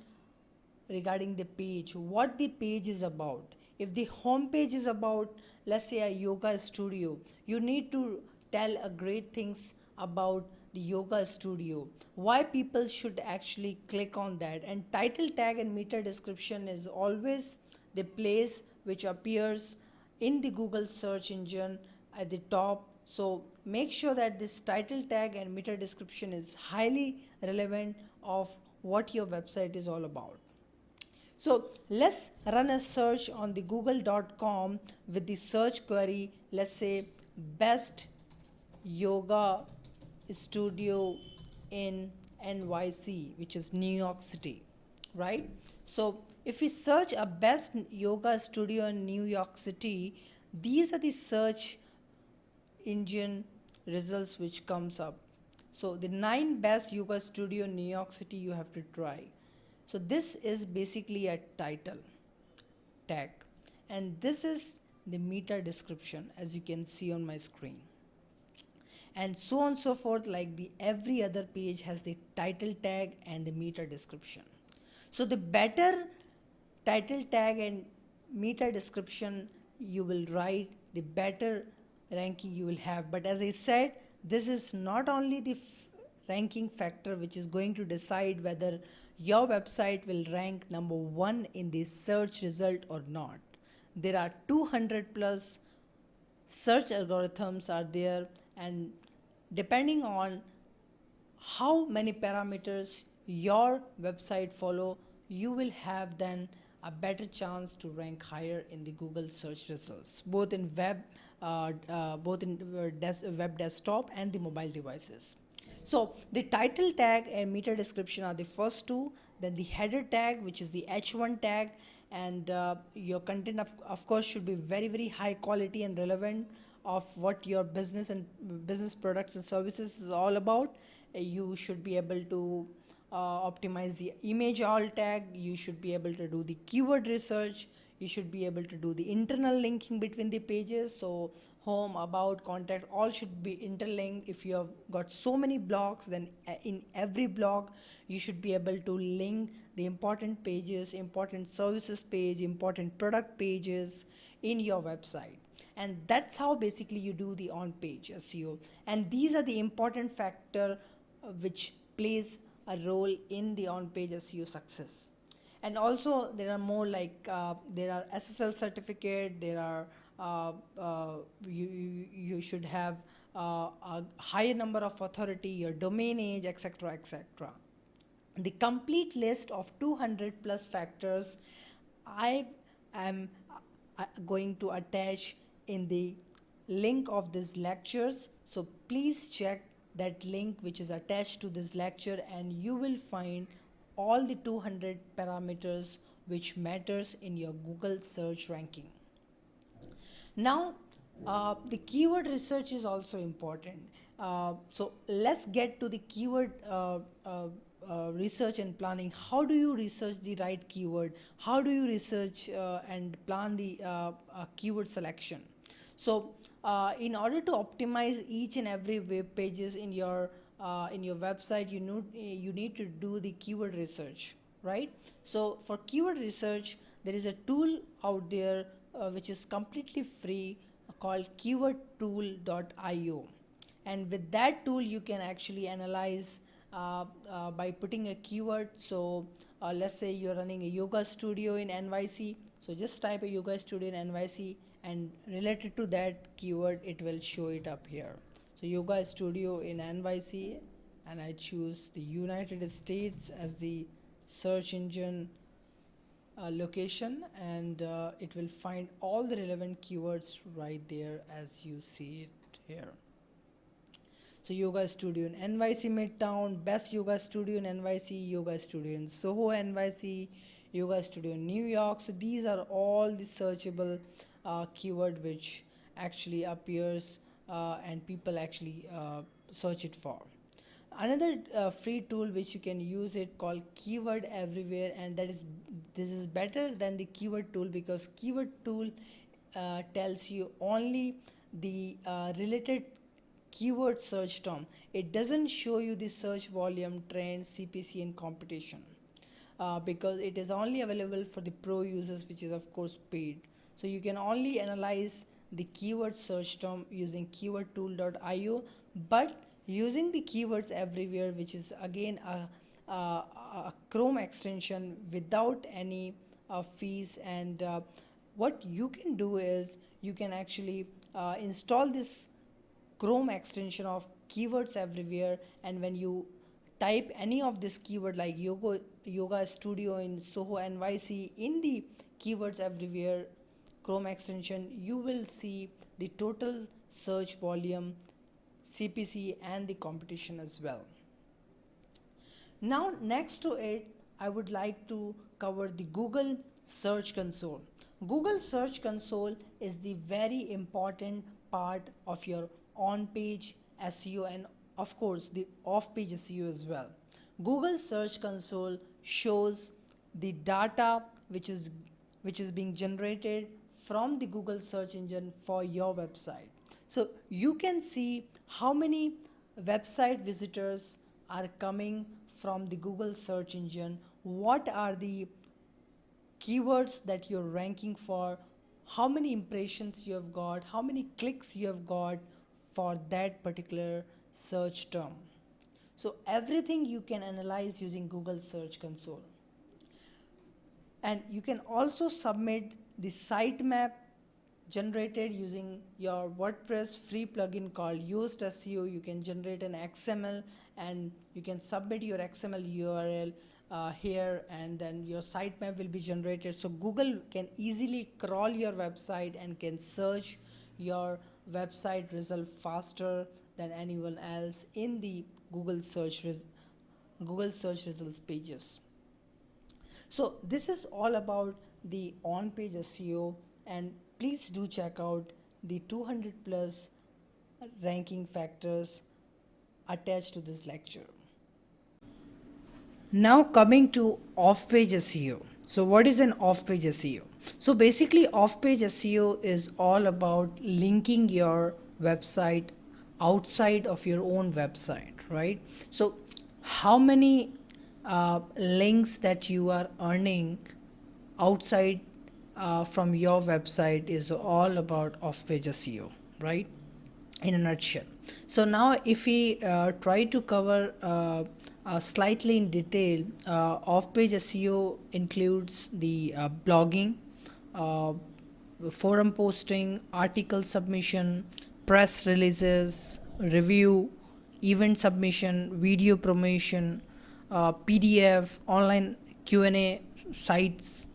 regarding the page, what the page is about. If the home page is about, let's say, a yoga studio, you need to tell a great things about the yoga studio, why people should actually click on that. And title tag and meta description is always the place which appears in the Google search engine at the top. So make sure that this title tag and meta description is highly relevant of what your website is all about. So let's run a search on the google.com with the search query, let's say best yoga studio in NYC, which is New York City, right? So if we search a best yoga studio in New York City, these are the search engine results which comes up. So the 9 best yoga studio in New York City you have to try. So this is basically a title tag, and this is the meta description as you can see on my screen, and so on and so forth. Like the every other page has the title tag and the meta description. So the better title tag and meta description you will write, the better ranking you will have. But as I said, this is not only the ranking factor which is going to decide whether your website will rank number 1 in the search result or not. There are 200 plus search algorithms are there, and depending on how many parameters your website follow, you will have then a better chance to rank higher in the Google search results, both in web web desktop and the mobile devices. So the title tag and meta description are the first two, then the header tag, which is the H1 tag, and your content of course should be very, very high quality and relevant of what your business and business products and services is all about. You should be able to optimize the image alt tag, you should be able to do the keyword research, you should be able to do the internal linking between the pages. So home, about, contact, all should be interlinked. If you have got so many blogs, then in every blog you should be able to link the important pages, important services page, important product pages in your website. And that's how basically you do the on page SEO. And these are the important factor which plays a role in the on page SEO success. And also there are more like there are SSL certificate, there are you should have a higher number of authority, your domain age, etc., etc. The complete list of 200 plus factors I am going to attach in the link of these lectures. So please check that link which is attached to this lecture, and you will find all the 200 parameters which matters in your Google search ranking. Now the keyword research is also important. So let's get to the keyword research and planning. How do you research the right keyword? How do you research and plan the keyword selection? So in order to optimize each and every web pages in your website, you need to do the keyword research, right? So for keyword research, there is a tool out there which is completely free called keywordtool.io, and with that tool you can actually analyze by putting a keyword. So let's say you're running a yoga studio in NYC, so just type a yoga studio in NYC, and related to that keyword it will show it up here. So yoga studio in NYC, and I choose the United States as the search engine location, and it will find all the relevant keywords right there as you see it here. So yoga studio in NYC Midtown, best yoga studio in NYC, yoga studio in Soho NYC, yoga studio in New York. So these are all the searchable keyword which actually appears and people actually search it for. Another free tool which you can use it called Keyword Everywhere, and this is better than the keyword tool, because keyword tool tells you only the related keyword search term. It doesn't show you the search volume, trends, CPC, and competition, because it is only available for the pro users, which is of course paid. So you can only analyze the keyword search term using keywordtool.io, but using the keywords everywhere, which is again a Chrome extension without any fees. And what you can do is you can actually install this Chrome extension of keywords everywhere, and when you type any of this keyword like yoga studio in Soho NYC in the keywords everywhere Chrome extension, you will see the total search volume, CPC, and the competition as well. Now next to it, I would like to cover the Google Search Console. Google Search Console is the very important part of your on-page SEO, and of course the off-page SEO as well. Google Search Console shows the data which is being generated from the Google search engine for your website. So you can see how many website visitors are coming from the Google search engine, what are the keywords that you're ranking for, how many impressions you have got, how many clicks you have got for that particular search term. So everything you can analyze using Google Search Console. And you can also submit the sitemap generated using your WordPress free plugin called Yoast SEO. You can generate an XML and you can submit your XML URL here, and then your sitemap will be generated. So Google can easily crawl your website and can search your website result faster than anyone else in the Google search results pages. So this is all about the on-page SEO, and please do check out the 200 plus ranking factors attached to this lecture. Now coming to off-page SEO. So what is an off-page SEO? So basically off-page SEO is all about linking your website outside of your own website, right? So how many links that you are earning outside from your website is all about off-page SEO, right? In a nutshell. So now if we try to cover slightly in detail, off-page SEO includes the blogging, forum posting, article submission, press releases, review, event submission, video promotion, PDF, online Q&A sites,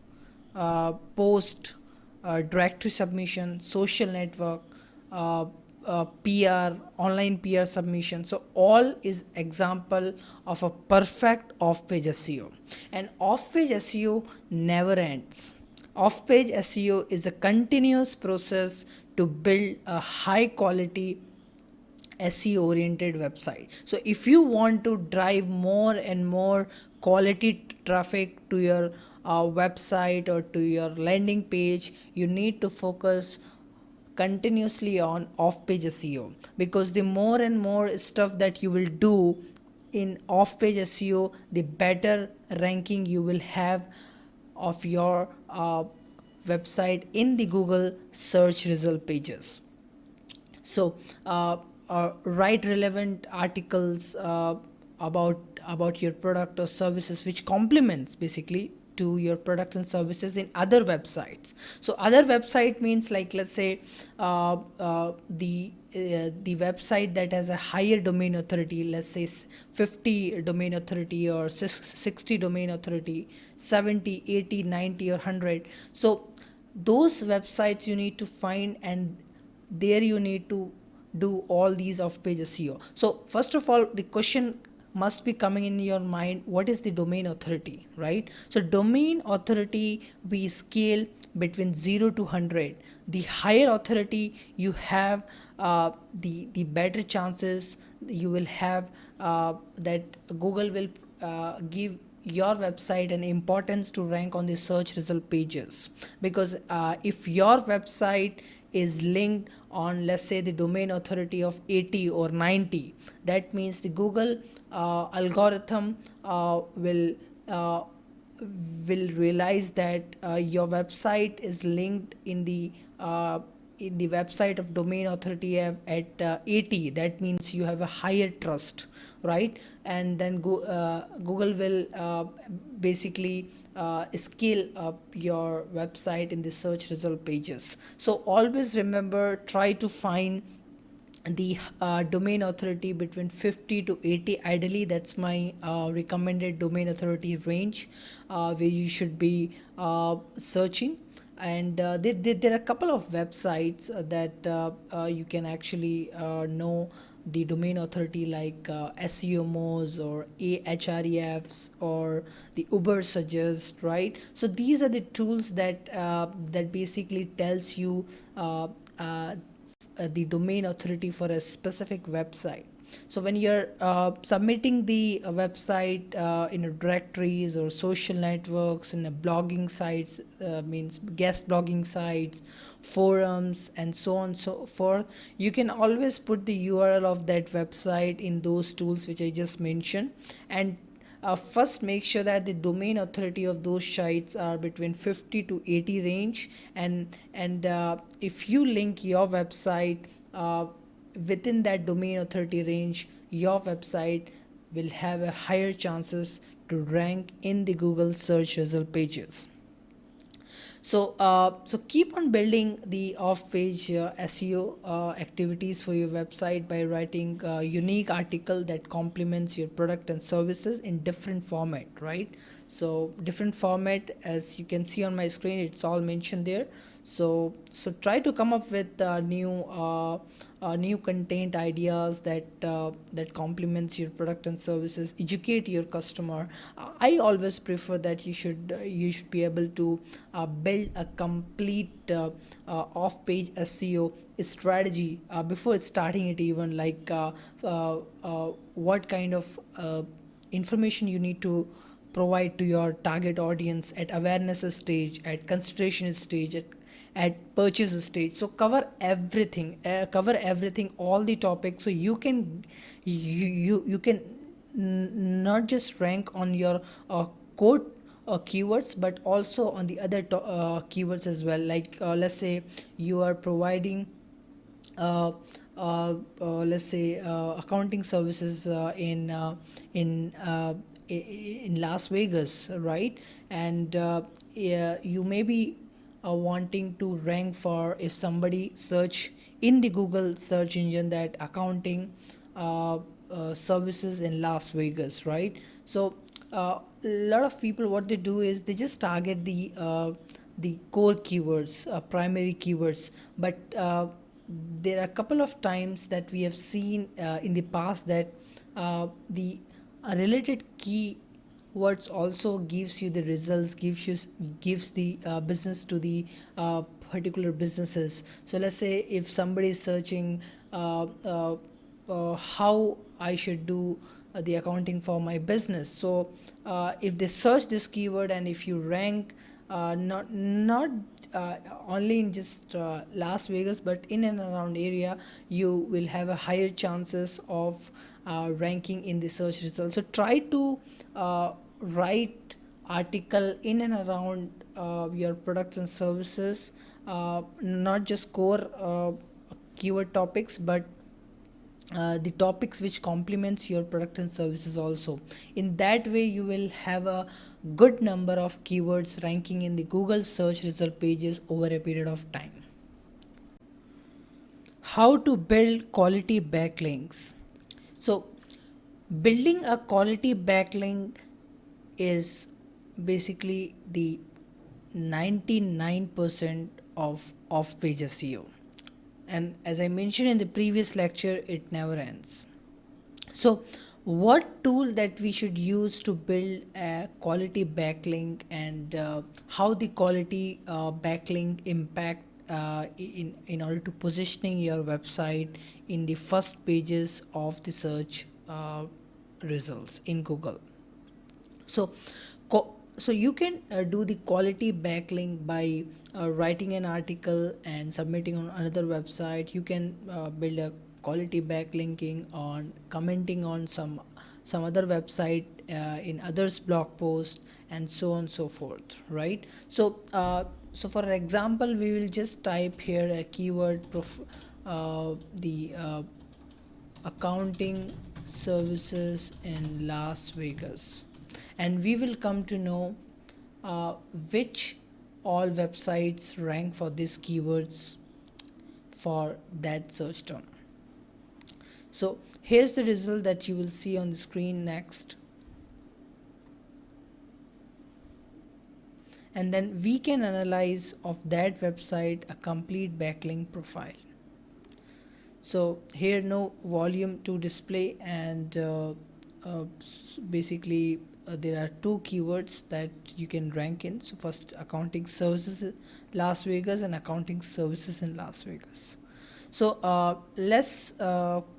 post, directory submission, social network, PR, online PR submission. So all is example of a perfect off-page SEO. And off-page SEO never ends. Off-page SEO is a continuous process to build a high quality SEO oriented website. So if you want to drive more and more quality traffic to your website or to your landing page, you need to focus continuously on off-page SEO, because the more and more stuff that you will do in off-page SEO, the better ranking you will have of your website in the Google search result pages. So write relevant articles about your product or services which complements basically to your products and services in other websites. So other website means, like, let's say the website that has a higher domain authority, let's say 50 domain authority or 60 domain authority, 70, 80, 90 or 100. So those websites you need to find, and there you need to do all these off-page SEO. So first of all, the question must be coming in your mind, what is the domain authority, right? So domain authority, we scale between 0 to 100. The higher authority you have, the better chances you will have that Google will give your website an importance to rank on the search result pages. Because if your website is linked on, let's say, the domain authority of 80 or 90, that means the Google algorithm uh, will realize that your website is linked in the website of domain authority at 80. That means you have a higher trust, right? And then Google will basically scale up your website in the search result pages. So always remember, try to find the domain authority between 50 to 80. Ideally, that's my recommended domain authority range where you should be searching. And there are a couple of websites that you can actually know the domain authority, like SEO Moz or Ahrefs or the Uber Suggest, right? So these are the tools that basically tells you the domain authority for a specific website. So when you're submitting the website in a directories or social networks, in a blogging sites, means guest blogging sites, forums, and so on and so forth, you can always put the URL of that website in those tools which I just mentioned. And first make sure that the domain authority of those sites are between 50 to 80 range. And if you link your website within that domain authority range, your website will have a higher chances to rank in the Google search result pages. So keep on building the off-page SEO activities for your website by writing a unique article that complements your product and services in different format, right? So different format, as you can see on my screen, it's all mentioned there. So try to come up with new content ideas that complements your product and services. Educate your customer. I always prefer that you should be able to build a complete off-page SEO strategy before starting it, even like what kind of information you need to provide to your target audience at awareness stage, at consideration stage, at purchase stage. So cover everything, all the topics, so you can not just rank on your code keywords, but also on the other keywords as well. Like let's say you are providing let's say accounting services in Las Vegas, right? And yeah, you may be wanting to rank for, if somebody search in the Google search engine, that accounting services in Las Vegas, right? So a lot of people, what they do is they just target the core keywords, primary keywords. But there are a couple of times that we have seen in the past that the related keywords also gives you the results, gives the business to the particular businesses. So let's say if somebody is searching how I should do the accounting for my business. So if they search this keyword, and if you rank not only in just Las Vegas, but in and around area, you will have a higher chances of ranking in the search results. So try to write article in and around your products and services, not just core keyword topics, but the topics which complements your product and services also. In that way, you will have a good number of keywords ranking in the Google search result pages over a period of time. How to build quality backlinks. So building a quality backlink is basically the 99% of off-page SEO. And as I mentioned in the previous lecture, it never ends. So what tool that we should use to build a quality backlink, and how the quality backlink impact in order to positioning your website in the first pages of the search results in Google. So, so you can do the quality backlink by writing an article and submitting on another website. You can build a quality backlinking on commenting on some other website in others blog post, and so on and so forth, right? So so for example, we will just type here a keyword the accounting services in Las Vegas, and we will come to know which all websites rank for these keywords for that search term. So here's the result that you will see on the screen next, and then we can analyze of that website a complete backlink profile. So here no volume to display, and basically there are two keywords that you can rank in. So first, accounting services Las Vegas and accounting services in Las Vegas. So let's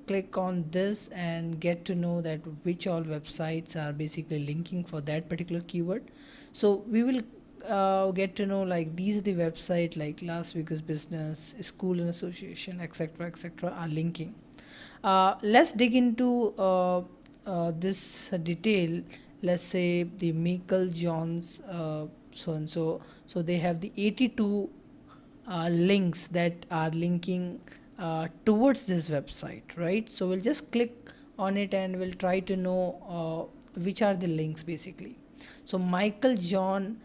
click on this and get to know that which all websites are basically linking for that particular keyword. So we will get to know like these are the website like Las Vegas Business School and Association, etc., are linking. Let's dig into this detail. Let's say the Michael Johns so and so. So they have the 82 links that are linking towards this website, right? So we'll just click on it and we'll try to know which are the links basically. So Michael John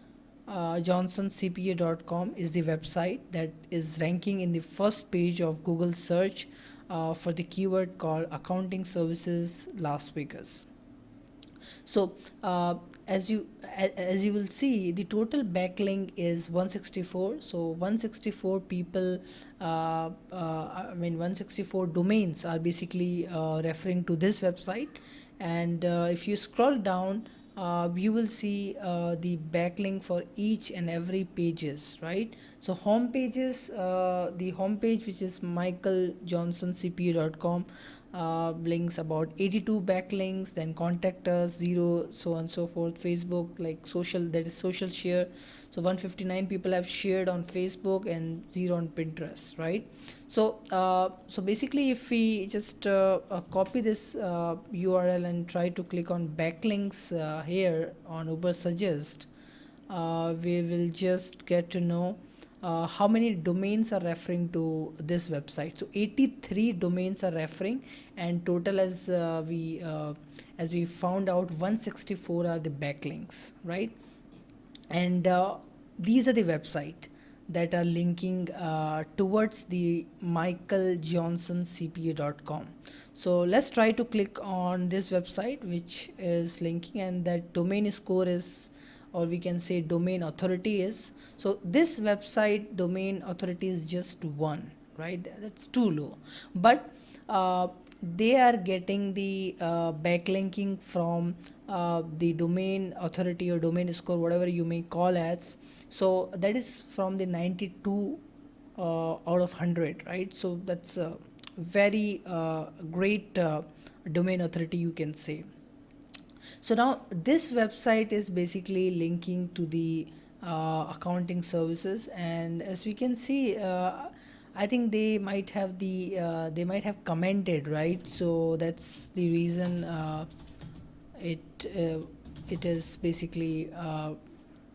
johnsonCPA.com is the website that is ranking in the first page of Google search for the keyword called accounting services Las Vegas. So as you will see, the total backlink is 164. So 164 people I mean 164 domains are basically referring to this website, and if you scroll down, you will see the backlink for each and every pages, right? So home pages, the home page, which is michaeljohnsonCPA.com, links about 82 backlinks, then contact us 0, so on and so forth. Facebook, like social, that is social share, so 159 people have shared on Facebook and 0 on Pinterest, right? So so basically if we just copy this URL and try to click on backlinks here on Uber Suggest, we will just get to know how many domains are referring to this website. So 83 domains are referring, and total as we found out, 164 are the backlinks, right? And these are the website that are linking towards the michaeljohnsonCPA.com. So let's try to click on this website which is linking, and that domain score is, or we can say domain authority is, so this website domain authority is just 1, right? That's too low, but they are getting the backlinking from the domain authority or domain score, whatever you may call as. So that is from the 92 out of 100, right? So that's a very great domain authority, you can say. So now this website is basically linking to the accounting services, and as we can see, I think they might have commented, right? So that's the reason it is basically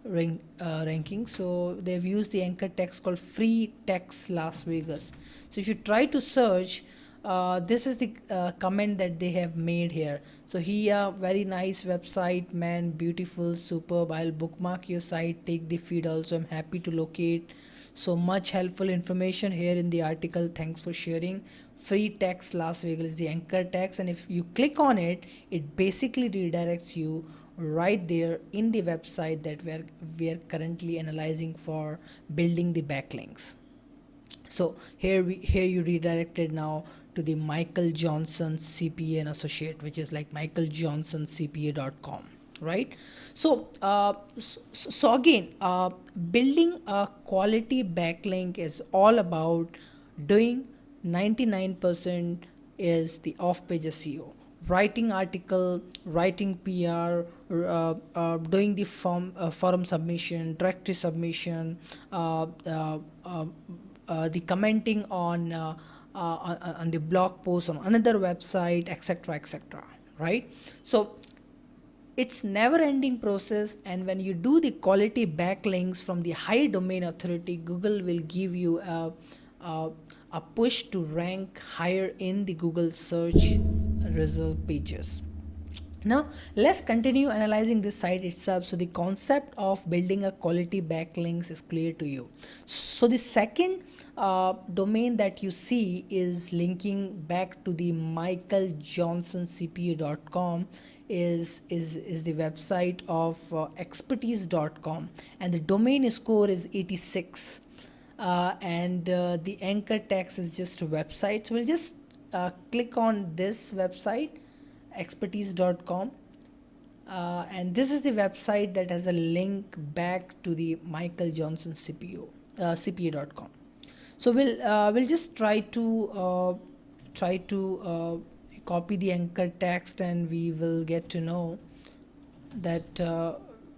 ranking. So they've used the anchor text called free text Las Vegas. So if you try to search, this is the comment that they have made here. So here, very nice website, man, beautiful, superb. I'll bookmark your site, take the feed also. I'm happy to locate. So much helpful information here in the article. Thanks for sharing. Free text Las Vegas is the anchor text, and if you click on it, it basically redirects you right there in the website that we are currently analyzing for building the backlinks. So here you redirected now to the Michael Johnson CPA and Associate, which is like michaeljohnsonCPA.com, right? So again, building a quality backlink is all about doing 99% is the off-page SEO, writing article, writing PR, doing the forum submission, directory submission, the commenting on the blog post on another website, etc., etc., right? So it's never ending process, and when you do the quality backlinks from the high domain authority, Google will give you a, a push to rank higher in the Google search result pages. Now let's continue analyzing this site itself. So the concept of building a quality backlinks is clear to you. So the second domain that you see is linking back to the michaeljohnsonCPA.com is the website of expertise.com, and the domain score is 86, and the anchor text is just a website. So we'll just click on this website, expertise.com, and this is the website that has a link back to the michaeljohnsonCPA.com. So we'll just try to copy the anchor text, and we will get to know that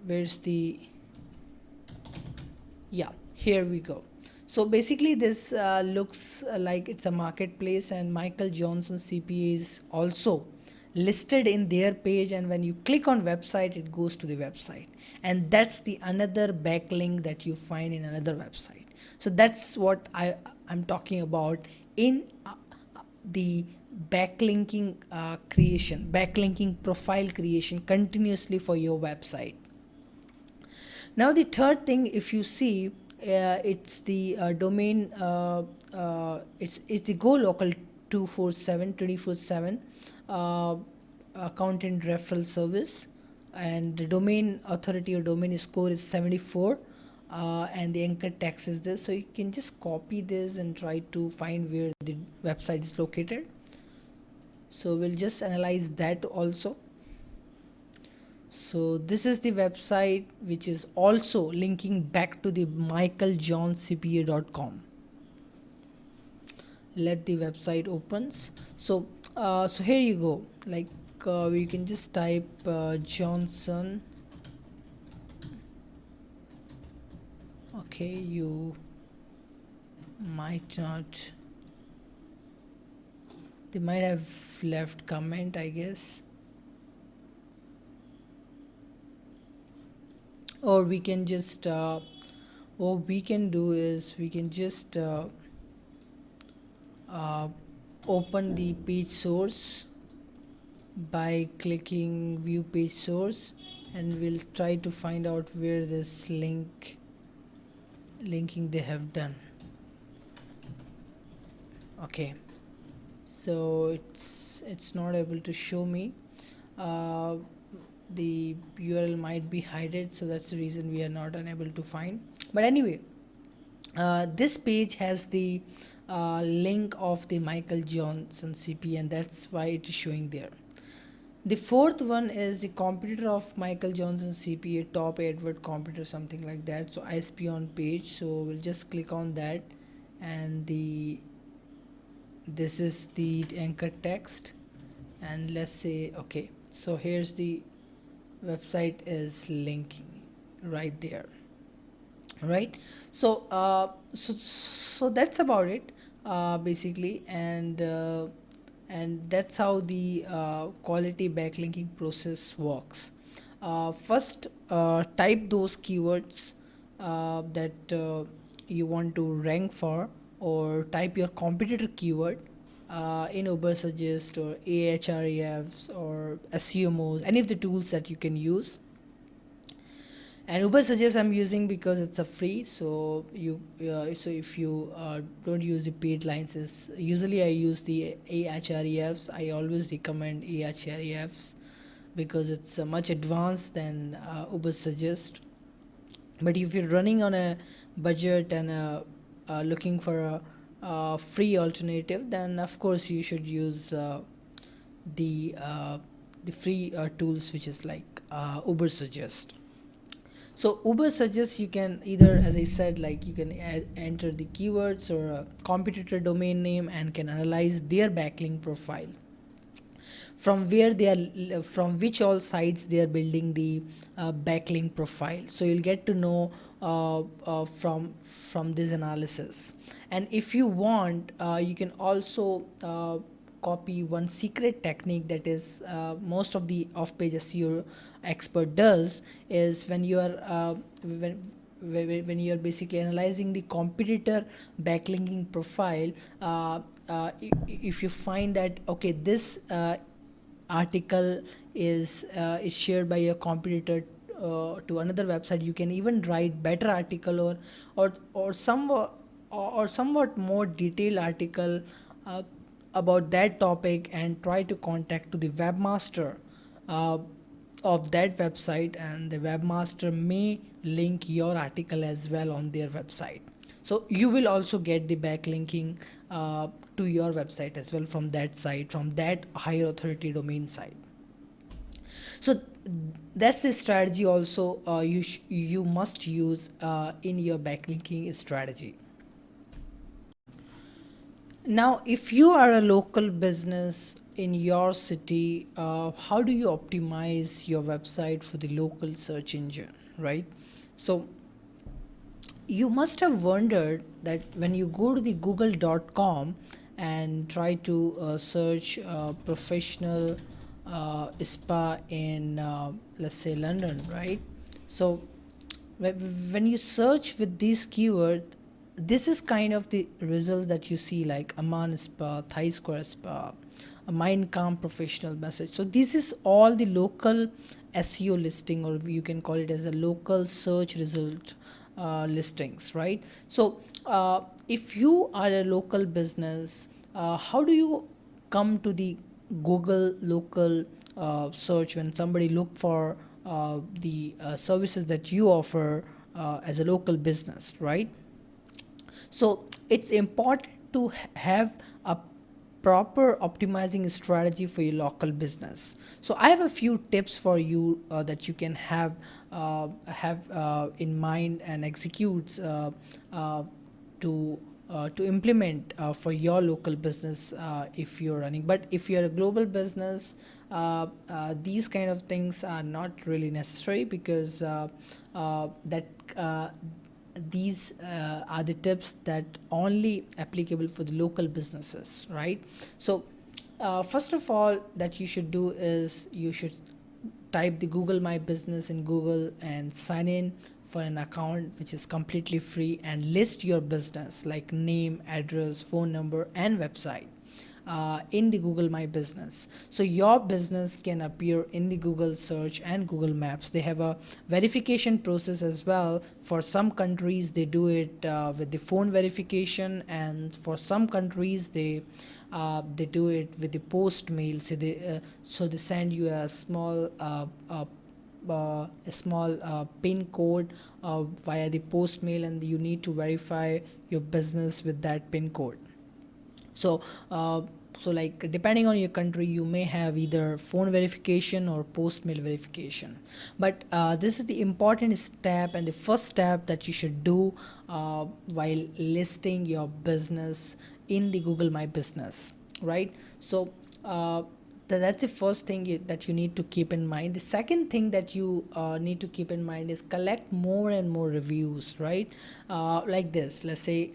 where's the, yeah, here we go. So basically this looks like it's a marketplace, and Michael Johnson CPA is also listed in their page, and when you click on website, it goes to the website, and that's the another backlink that you find in another website. So that's what I'm talking about in the backlinking creation, backlinking profile creation continuously for your website. Now the third thing, if you see, it's the domain, it's the Go Local 247 24/7 accountant referral service, and the domain authority or domain score is 74, and the anchor text is this. So you can just copy this and try to find where the website is located. So we'll just analyze that also. So this is the website which is also linking back to the michaeljohnscpa.com. Let the website opens. So so here you go, like we can just type Johnson. Okay, you might not, they might have left comment, I guess. Or we can just what we can do is we can just open the page source by clicking view page source, and we'll try to find out where this linking they have done. Okay, so it's not able to show me. The URL might be hidden, so that's the reason we are not unable to find. But anyway, this page has the link of the Michael Johnson CP, and that's why it is showing there. The fourth one is the competitor of Michael Johnson CPA, top advert competitor, something like that. So ISP on page. So we'll just click on that, and this is the anchor text, and let's say okay. So here's the website is linking right there, right? So so that's about it basically, and that's how the quality backlinking process works. First type those keywords that you want to rank for, or type your competitor keyword in Ubersuggest or Ahrefs or SEOMOs, any of the tools that you can use. And Ubersuggest I'm using because it's a free, so you so if you don't use the paid licenses, usually I use the Ahrefs. I always recommend Ahrefs because it's much advanced than Ubersuggest. But if you're running on a budget and looking for free alternative, then of course you should use the free tools, which is like Uber Suggest. So Uber suggests you can either, as I said, like you can enter the keywords or a competitor domain name and can analyze their backlink profile, from where they are, from which all sites they are building the backlink profile. So you'll get to know from this analysis. And if you want, you can also copy one secret technique that is most of the off-page SEO expert does, is when you are when you are basically analyzing the competitor backlinking profile, if you find that okay, this article is shared by a competitor to another website, you can even write better article, or somewhat more detailed article uh, about that topic, and try to contact to the webmaster uh, of that website, and the webmaster may link your article as well on their website. So you will also get the backlinking to your website as well from that site, from that higher authority domain site. So that's the strategy also you must use in your backlinking strategy. Now, if you are a local business in your city, how do you optimize your website for the local search engine, right? So you must have wondered that when you go to the google.com and try to search professional spa in let's say London, right? So when you search with this keyword, this is kind of the result that you see, like Aman Spa, Thai Square Spa, a Mind Calm Professional Message. So this is all the local SEO listing, or you can call it as a local search result listings, right? So if you are a local business, how do you come to the Google local search when somebody look for the services that you offer as a local business, right? So it's important to have a proper optimizing strategy for your local business. So I have a few tips for you that you can have in mind and execute to implement for your local business if you're running. But if you're a global business, these kind of things are not really necessary, because that these are the tips that only applicable for the local businesses, right? So first of all that you should do is you should type the Google My Business in Google and sign in for an account, which is completely free, and list your business like name, address, phone number and website in the Google My Business. So your business can appear in the Google search and Google Maps. They have a verification process as well. For some countries they do it with the phone verification, and for some countries they do it with the post mail. So they send you a small pin code via the post mail, and you need to verify your business with that pin code. So like depending on your country, you may have either phone verification or post mail verification. But this is the important step and the first step that you should do while listing your business in the Google My Business, right? So that's the first thing that you need to keep in mind. The second thing that you need to keep in mind is collect more and more reviews, right? Like this, let's say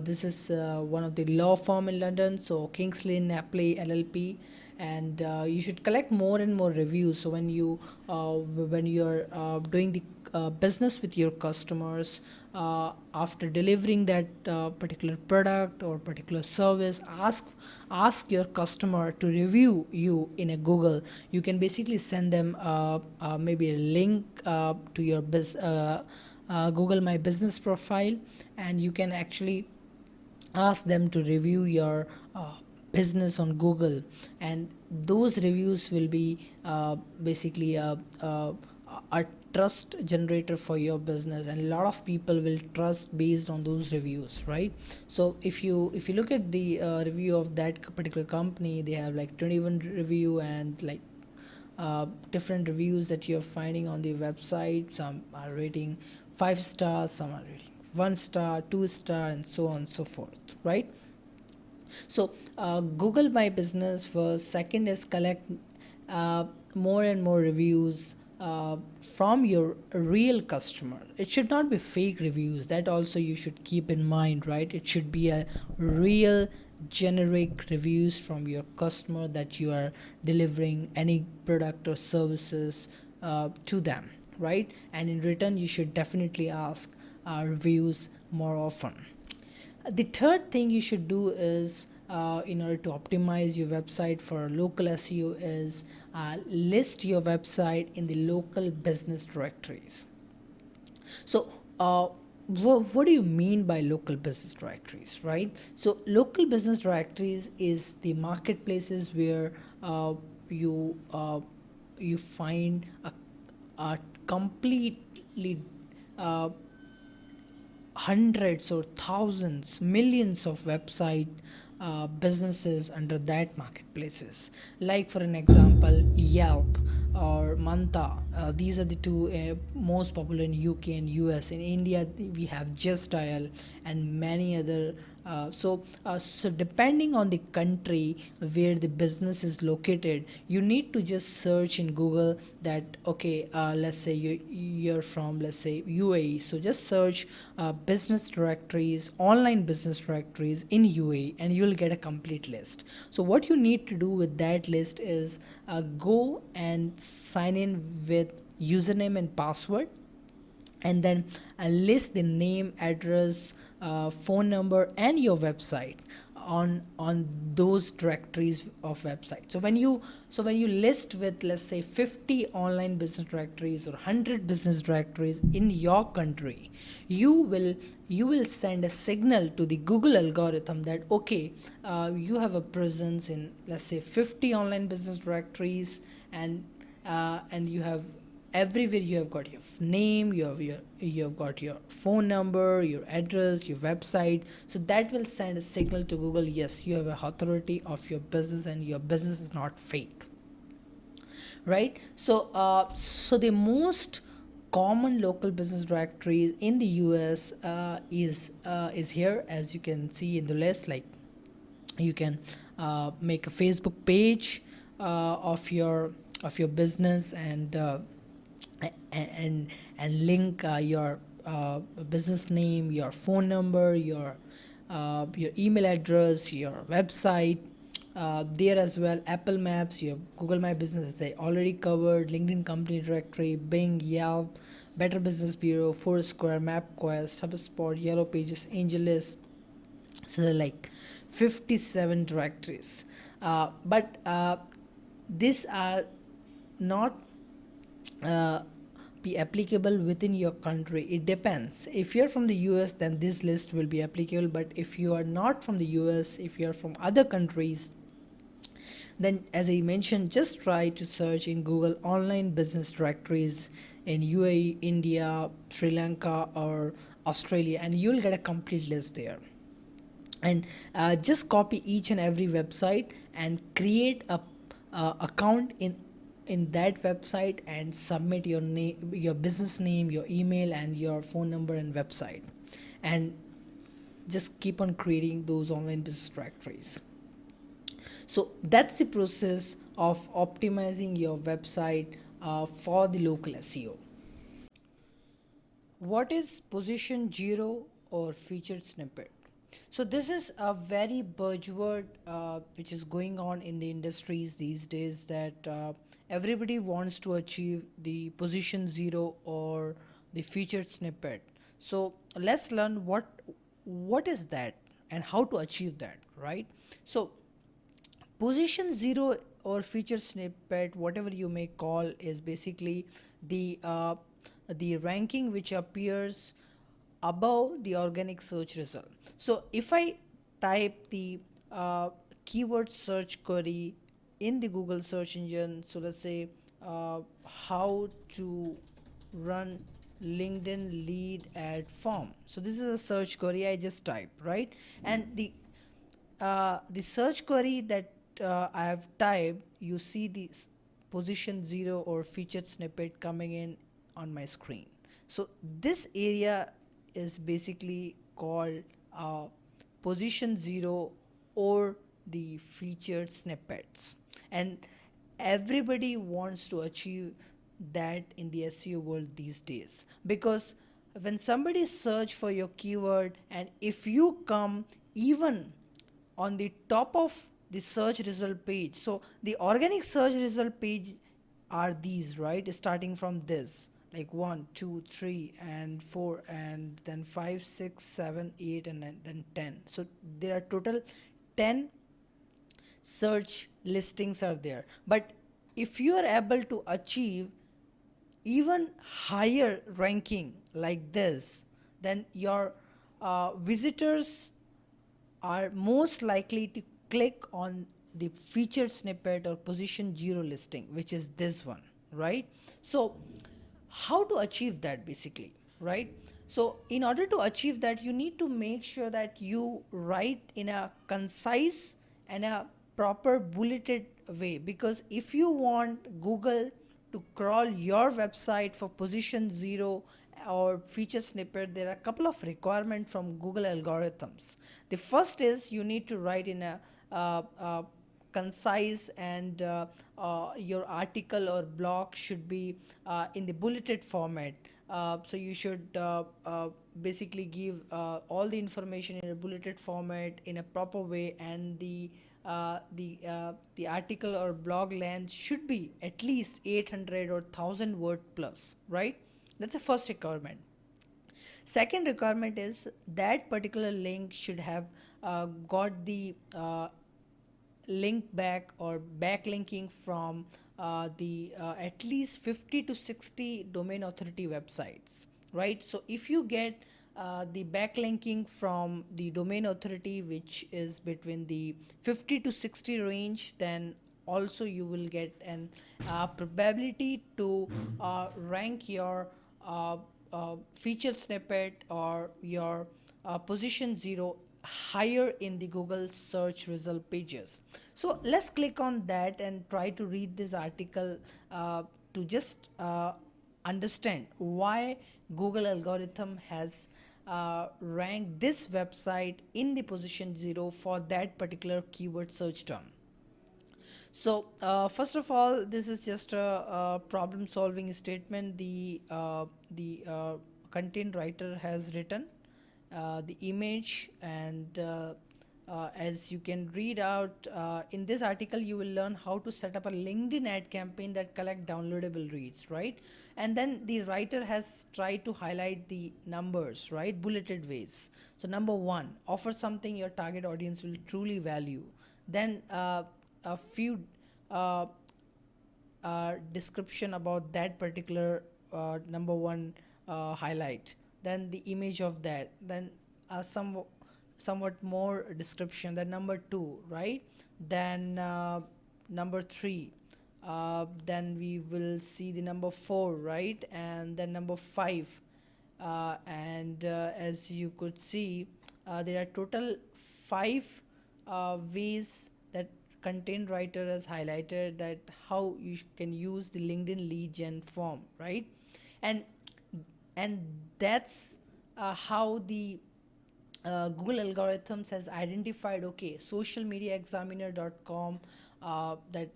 this is one of the law firm in London, so Kingsley Napley LLP, and you should collect more and more reviews. So when you're doing the business with your customers, after delivering that particular product or particular service, ask your customer to review you in a Google. You can basically send them maybe a link to your Google My Business profile, and you can actually ask them to review your business on Google, and those reviews will be basically trust generator for your business, and a lot of people will trust based on those reviews, right? So if you look at the review of that particular company, they have like 21 review, and like different reviews that you're finding on the website. Some are rating 5 stars, some are rating 1 star, 2 star, and so on and so forth, right? So Google My Business first. Second is collect uh, more and more reviews from your real customer. It should not be fake reviews. That also you should keep in mind, right? It should be a real generic reviews from your customer that you are delivering any product or services to them, right? And in return, you should definitely ask reviews more often. The third thing you should do is, in order to optimize your website for local SEO, is list your website in the local business directories. So what do you mean by local business directories, right? So local business directories is the marketplaces where you you find a completely uh, hundreds or thousands, millions of website businesses under that marketplaces. Like for an example, Yelp or Manta. These are the two most popular in UK and US. In India, we have Just Dial and many other. So depending on the country where the business is located, you need to just search in Google that, okay, let's say you're from, let's say, UAE. So just search business directories, online business directories in UAE, and you'll get a complete list. So what you need to do with that list is go and sign in with username and password, and then list the name, address, phone number, and your website on those directories of website. So when you list with, let's say, 50 online business directories or 100 business directories in your country, you will send a signal to the Google algorithm that, okay, you have a presence in, let's say, 50 online business directories, and you have everywhere, you have got your name, you have got your phone number, your address, your website. So that will send a signal to Google, yes, you have a authority of your business and your business is not fake, right? So the most common local business directories in the US is here, as you can see in the list. Like, you can make a Facebook page of your business, and link your business name, your phone number, your email address, your website there as well. Apple Maps, you have Google My Business, as I already covered, LinkedIn Company Directory, Bing, Yelp, Better Business Bureau, Foursquare, MapQuest, HubSpot, Yellow Pages, AngelList. So there are like 57 directories, but these are not uh, be applicable within your country. It depends. If you're from the US, then this list will be applicable, but if you are not from the US, if you're from other countries, then, as I mentioned, just try to search in Google online business directories in UAE, India, Sri Lanka, or Australia, and you'll get a complete list there. And just copy each and every website and create a account in that website, and submit your name, your business name, your email, and your phone number and website, and just keep on creating those online business directories. So that's the process of optimizing your website for the local SEO. What is position zero or featured snippet? So this is a very buzzword which is going on in the industries these days, that everybody wants to achieve the position zero or the featured snippet. So let's learn what is that and how to achieve that, right? So position zero or feature snippet, whatever you may call, is basically the ranking which appears above the organic search result. So if I type the keyword search query in the Google search engine, so let's say how to run LinkedIn lead ad form. So this is a search query I just typed, right? And the search query that I have typed, you see the position 0 or featured snippet coming in on my screen. So this area is basically called position 0 or the featured snippets. And everybody wants to achieve that in the SEO world these days, because when somebody search for your keyword, and if you come even on the top of the search result page, so the organic search result page are these, right, starting from this, like 1 2 3 and 4 and then 5 6 7 8 and then 10. So there are total 10 search listings are there. But if you are able to achieve even higher ranking like this, then your visitors are most likely to click on the featured snippet or position 0 listing, which is this one, right? So how to achieve that basically, right? So in order to achieve that, you need to make sure that you write in a concise and a proper bulleted way, because if you want Google to crawl your website for position 0 or feature snippet, there are a couple of requirements from Google algorithms. The first is you need to write in a concise, and your article or blog should be in the bulleted format. So you should basically give all the information in a bulleted format in a proper way, and the article or blog length should be at least 800 or 1000 word plus, right? That's the first requirement. Second requirement is that particular link should have got the link back or backlinking from the at least 50 to 60 domain authority websites, right? So if you get the backlinking from the domain authority which is between the 50 to 60 range, then also you will get an probability to rank your feature snippet or your position 0 higher in the Google search result pages. So let's click on that and try to read this article to just understand why Google algorithm has ranked this website in the position 0 for that particular keyword search term. So first of all, this is just a problem solving statement. The content writer has written the image, and as you can read out in this article, you will learn how to set up a LinkedIn ad campaign that collect downloadable reads, right? And then the writer has tried to highlight the numbers, right, bulleted ways. So number one, offer something your target audience will truly value. Then a few uh, description about that particular number one highlight, then the image of that, then somewhat more description, then number two, right? Then number three, then we will see the number four, right? And then number five, and as you could see, there are total five ways that content writer has highlighted that how you can use the LinkedIn lead gen form, right? and and that's how the Google algorithms has identified, okay, socialmediaexaminer.com, that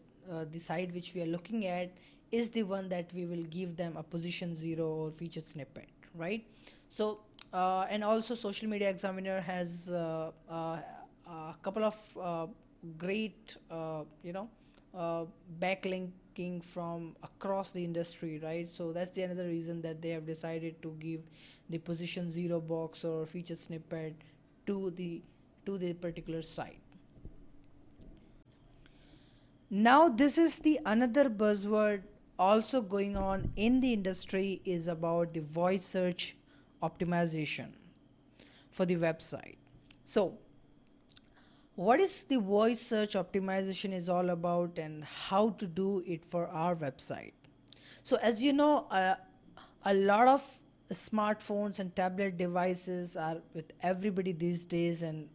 the site which we are looking at is the one that we will give them a position 0 or featured snippet, right? So and also Social Media Examiner has a couple of great backlinking from across the industry, right? So that's the another reason that they have decided to give the position 0 box or feature snippet to the particular site. Now this is the another buzzword also going on in the industry, is about the voice search optimization for the website. So what is the voice search optimization is all about, and how to do it for our website? So as you know, a lot of smartphones and tablet devices are with everybody these days, and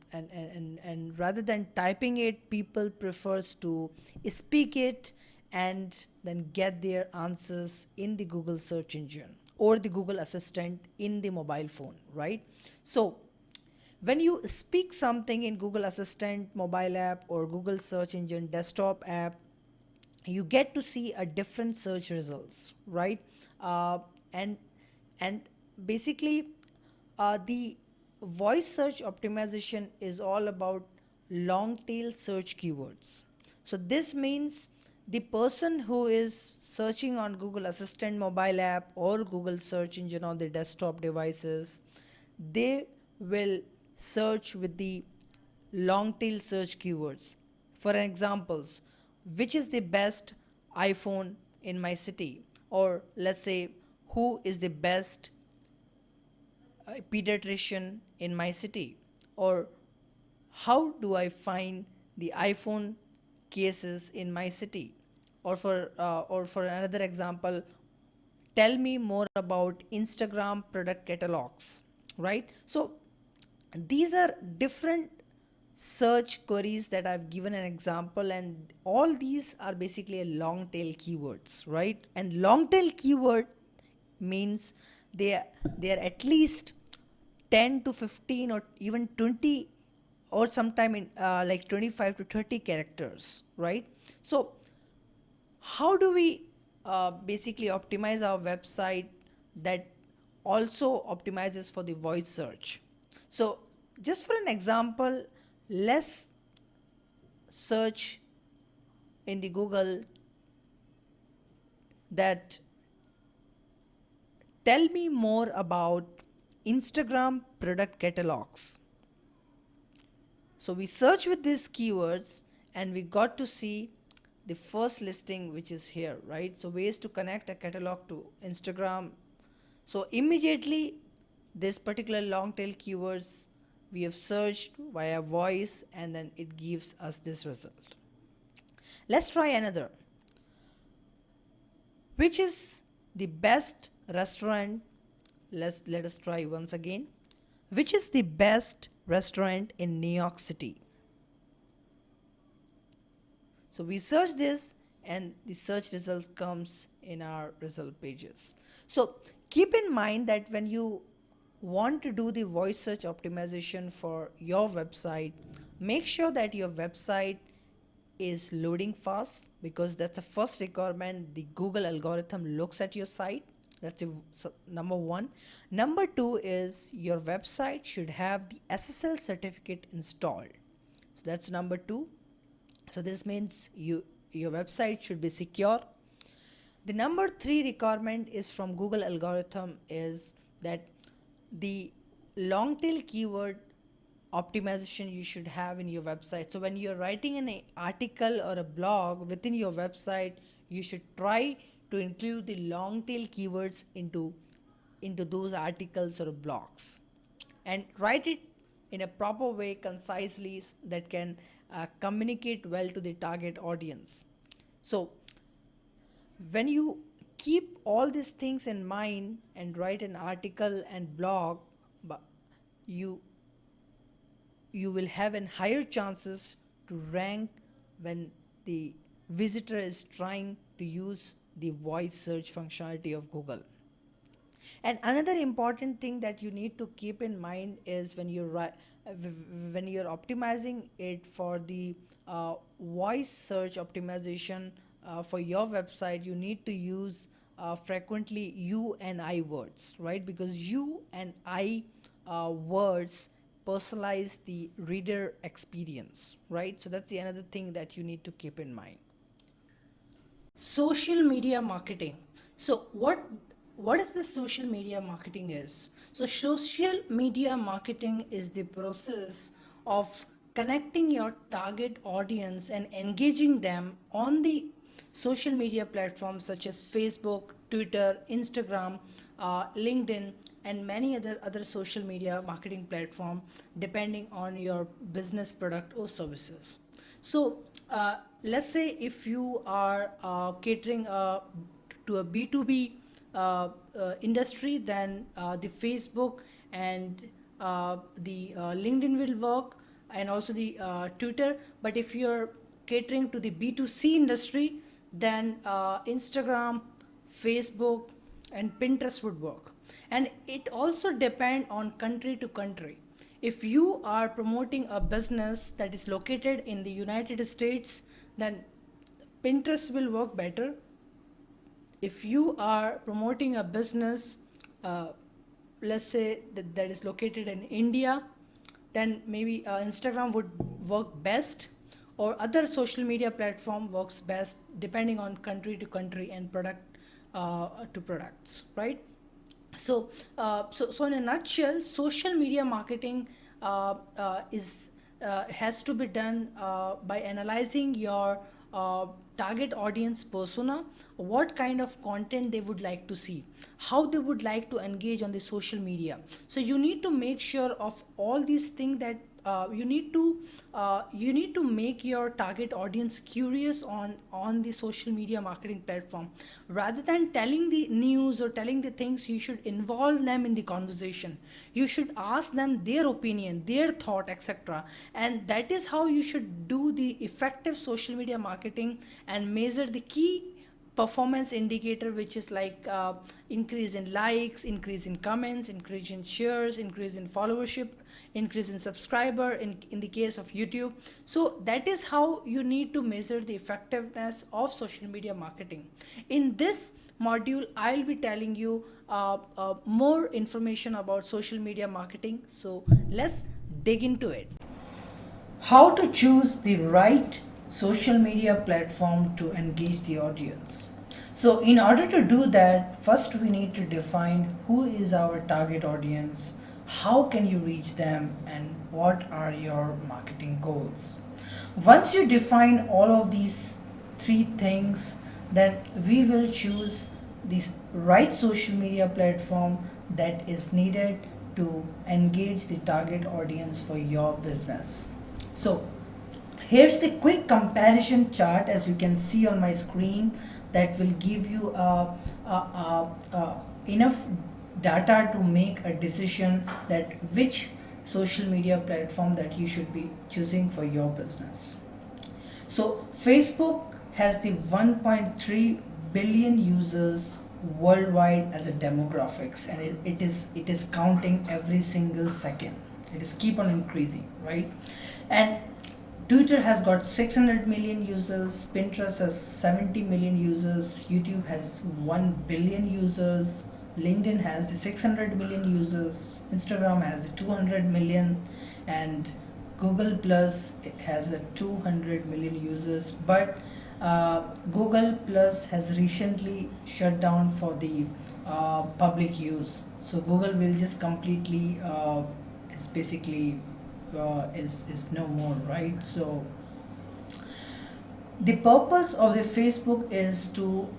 rather than typing it, people prefers to speak it and then get their answers in the Google search engine or the Google Assistant in the mobile phone, right? So when you speak something in Google Assistant mobile app or Google search engine desktop app, you get to see a different search results, right? uh, and and basically, the voice search optimization is all about long tail search keywords. So this means the person who is searching on Google Assistant mobile app or Google search engine on their desktop devices, they will search with the long tail search keywords. For examples, which is the best iPhone in my city? Or let's say, who is the best pediatrician in my city? Or how do I find the iPhone cases in my city? Or for another example, tell me more about Instagram product catalogs, right? So these are different search queries that I've given an example, and all these are basically a long tail keywords, right? And long tail keyword means they are at least 10 to 15 or even 20, or sometime in like 25 to 30 characters, right? So how do we basically optimize our website that also optimizes for the voice search? So just for an example, let's search in the Google that tell me more about Instagram product catalogs. So we search with these keywords and we got to see the first listing, which is here, right? So ways to connect a catalog to Instagram. So immediately this particular long tail keywords we have searched via voice, and then it gives us this result. Let's try another. Which is the best restaurant? Let us try once again. Which is the best restaurant in New York City? So we search this and the search results comes in our result pages. So keep in mind that when you want to do the voice search optimization for your website, make sure that your website is loading fast, because that's the first requirement. The Google algorithm looks at your site. That's number one. Number two is your website should have the SSL certificate installed. So that's number two. So this means your website should be secure. The number three requirement is from Google algorithm is that the long tail keyword optimization you should have in your website. So when you're writing an article or a blog within your website, you should try to include the long tail keywords into those articles or blogs, and write it in a proper way, concisely, that can communicate well to the target audience. So when you keep all these things in mind and write an article and blog, you will have an higher chances to rank when the visitor is trying to use the voice search functionality of Google. And another important thing that you need to keep in mind is when you're optimizing it for the voice search optimization for your website, you need to use frequently you and I words, right? Because you and I words personalize the reader experience, right? So that's the another thing that you need to keep in mind. Social media marketing. So what is the social media marketing is? So social media marketing is the process of connecting your target audience and engaging them on the social media platforms such as Facebook, Twitter, Instagram, LinkedIn, and many other social media marketing platform, depending on your business product or services. So let's say if you are catering to a B2B industry, then the Facebook and the LinkedIn will work, and also the Twitter. But if you're catering to the B2C industry, then Instagram, Facebook, and Pinterest would work. And it also depends on country to country. If you are promoting a business that is located in the United States, then Pinterest will work better. If you are promoting a business, uh, let's say that is located in India, then maybe Instagram would work best, or other social media platform works best depending on country to country and product to products, right? So in a nutshell, social media marketing is has to be done by analyzing your target audience persona, what kind of content they would like to see, how they would like to engage on the social media. So you need to make sure of all these things, that you need to make your target audience curious on the social media marketing platform. Rather than telling the news or telling the things, you should involve them in the conversation. You should ask them their opinion, their thought, etc. And that is how you should do the effective social media marketing and measure the key performance indicator, which is like increase in likes, increase in comments, increase in shares, increase in followership, increase in subscriber in the case of YouTube. So that is how you need to measure the effectiveness of social media marketing. In this module, I'll be telling you more information about social media marketing. So let's dig into it. How to choose the right social media platform to engage the audience. So in order to do that, first we need to define who is our target audience, how can you reach them, and what are your marketing goals. Once you define all of these three things, then we will choose the right social media platform that is needed to engage the target audience for your business. So here's the quick comparison chart, as you can see on my screen, that will give you enough data to make a decision that which social media platform that you should be choosing for your business. So Facebook has the 1.3 billion users worldwide as a demographics, and it is counting every single second. It is keep on increasing, right? And Twitter has got 600 million users, Pinterest has 70 million users, YouTube has 1 billion users, LinkedIn has the 600 million users, Instagram has 200 million, and Google Plus has a 200 million users. But Google Plus has recently shut down for the public use. So Google will just completely is basically is no more, right? So the purpose of the Facebook is to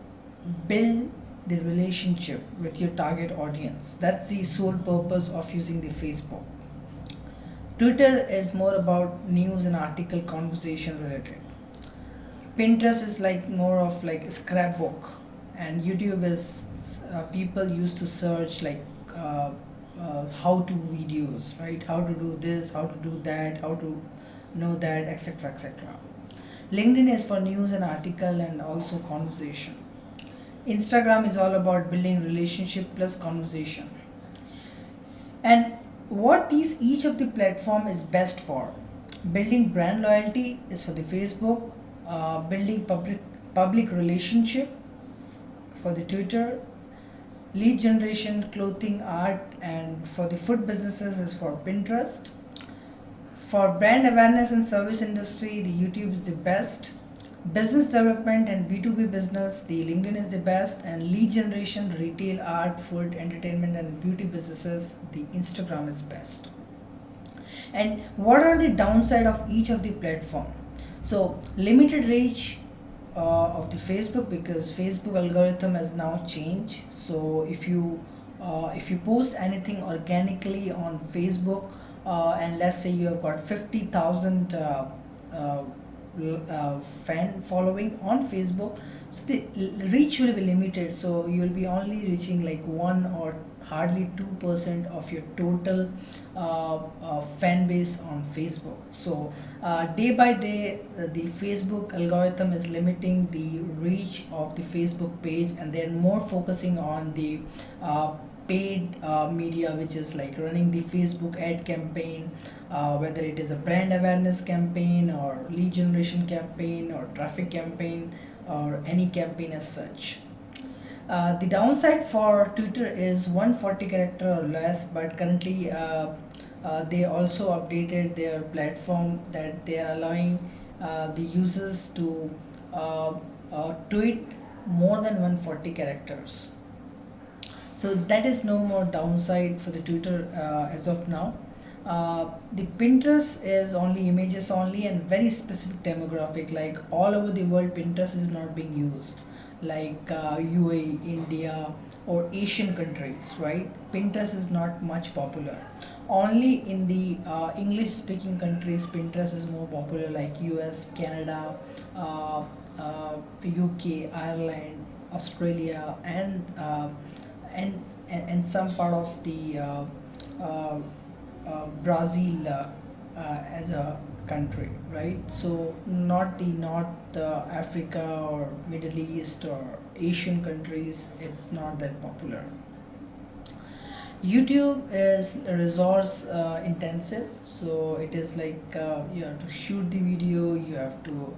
build the relationship with your target audience. That's the sole purpose of using the Facebook. Twitter is more about news and article conversation related. Pinterest is like more of like a scrapbook, and YouTube is people used to search like how to videos, right? How to do this, how to do that, how to know that, etc., etc. LinkedIn is for news and article and also conversation. Instagram is all about building relationship plus conversation. And what these each of the platform is best for: building brand loyalty is for the Facebook, building public relationship for the Twitter, lead generation, clothing, art, and for the food businesses is for Pinterest. For brand awareness and service industry, the YouTube is the best. Business development and B2B business, the LinkedIn is the best. And lead generation, retail, art, food, entertainment, and beauty businesses, the Instagram is best. And what are the downside of each of the platform? So limited reach of the Facebook, because Facebook algorithm has now changed. So if you post anything organically on Facebook, and let's say you have got 50,000 fan following on Facebook, so the reach will be limited. So you will be only reaching like 1 or hardly 2% of your total fan base on Facebook. So day by day, the Facebook algorithm is limiting the reach of the Facebook page, and they're more focusing on the uh, paid media, which is like running the Facebook ad campaign, whether it is a brand awareness campaign or lead generation campaign or traffic campaign or any campaign as such. The downside for Twitter is 140 character or less, but currently they also updated their platform that they are allowing the users to tweet more than 140 characters. So that is no more downside for the Twitter as of now. The Pinterest is only images only and very specific demographic, like all over the world Pinterest is not being used, like UAE, India or Asian countries, right? Pinterest is not much popular. Only in the English speaking countries Pinterest is more popular, like US, Canada, uh, UK, Ireland, Australia, and and some part of the uh, Brazil as a country, right? So not the North Africa or Middle East or Asian countries, it's not that popular. YouTube is resource intensive, so it is like you have to shoot the video, you have to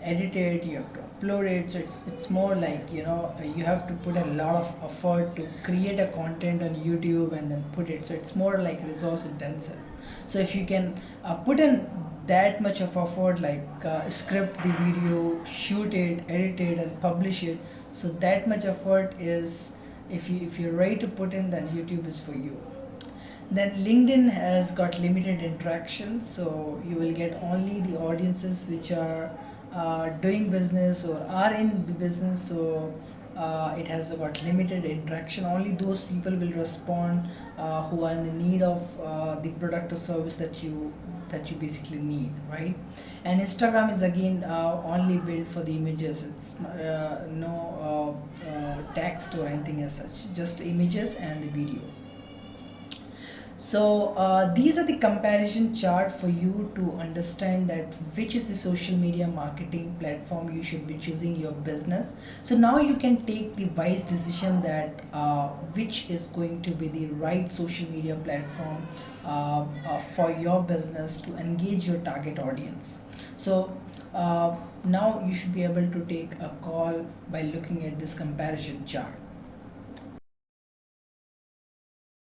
edit it, you have to upload it. So it's more like, you know, you have to put a lot of effort to create a content on YouTube and then put it. So it's more like resource intensive. So if you can put in that much of effort, like script the video, shoot it, edit it, and publish it, so that much effort is, if you're ready to put in, then YouTube is for you. Then LinkedIn has got limited interaction, so you will get only the audiences which are doing business or are in the business. So it has got limited interaction. Only those people will respond who are in the need of the product or service that you basically need, right? And Instagram is again only built for the images. It's no text or anything as such, just images and the video. So these are the comparison chart for you to understand that which is the social media marketing platform you should be choosing your business. So now you can take the wise decision that which is going to be the right social media platform for your business to engage your target audience. So now you should be able to take a call by looking at this comparison chart.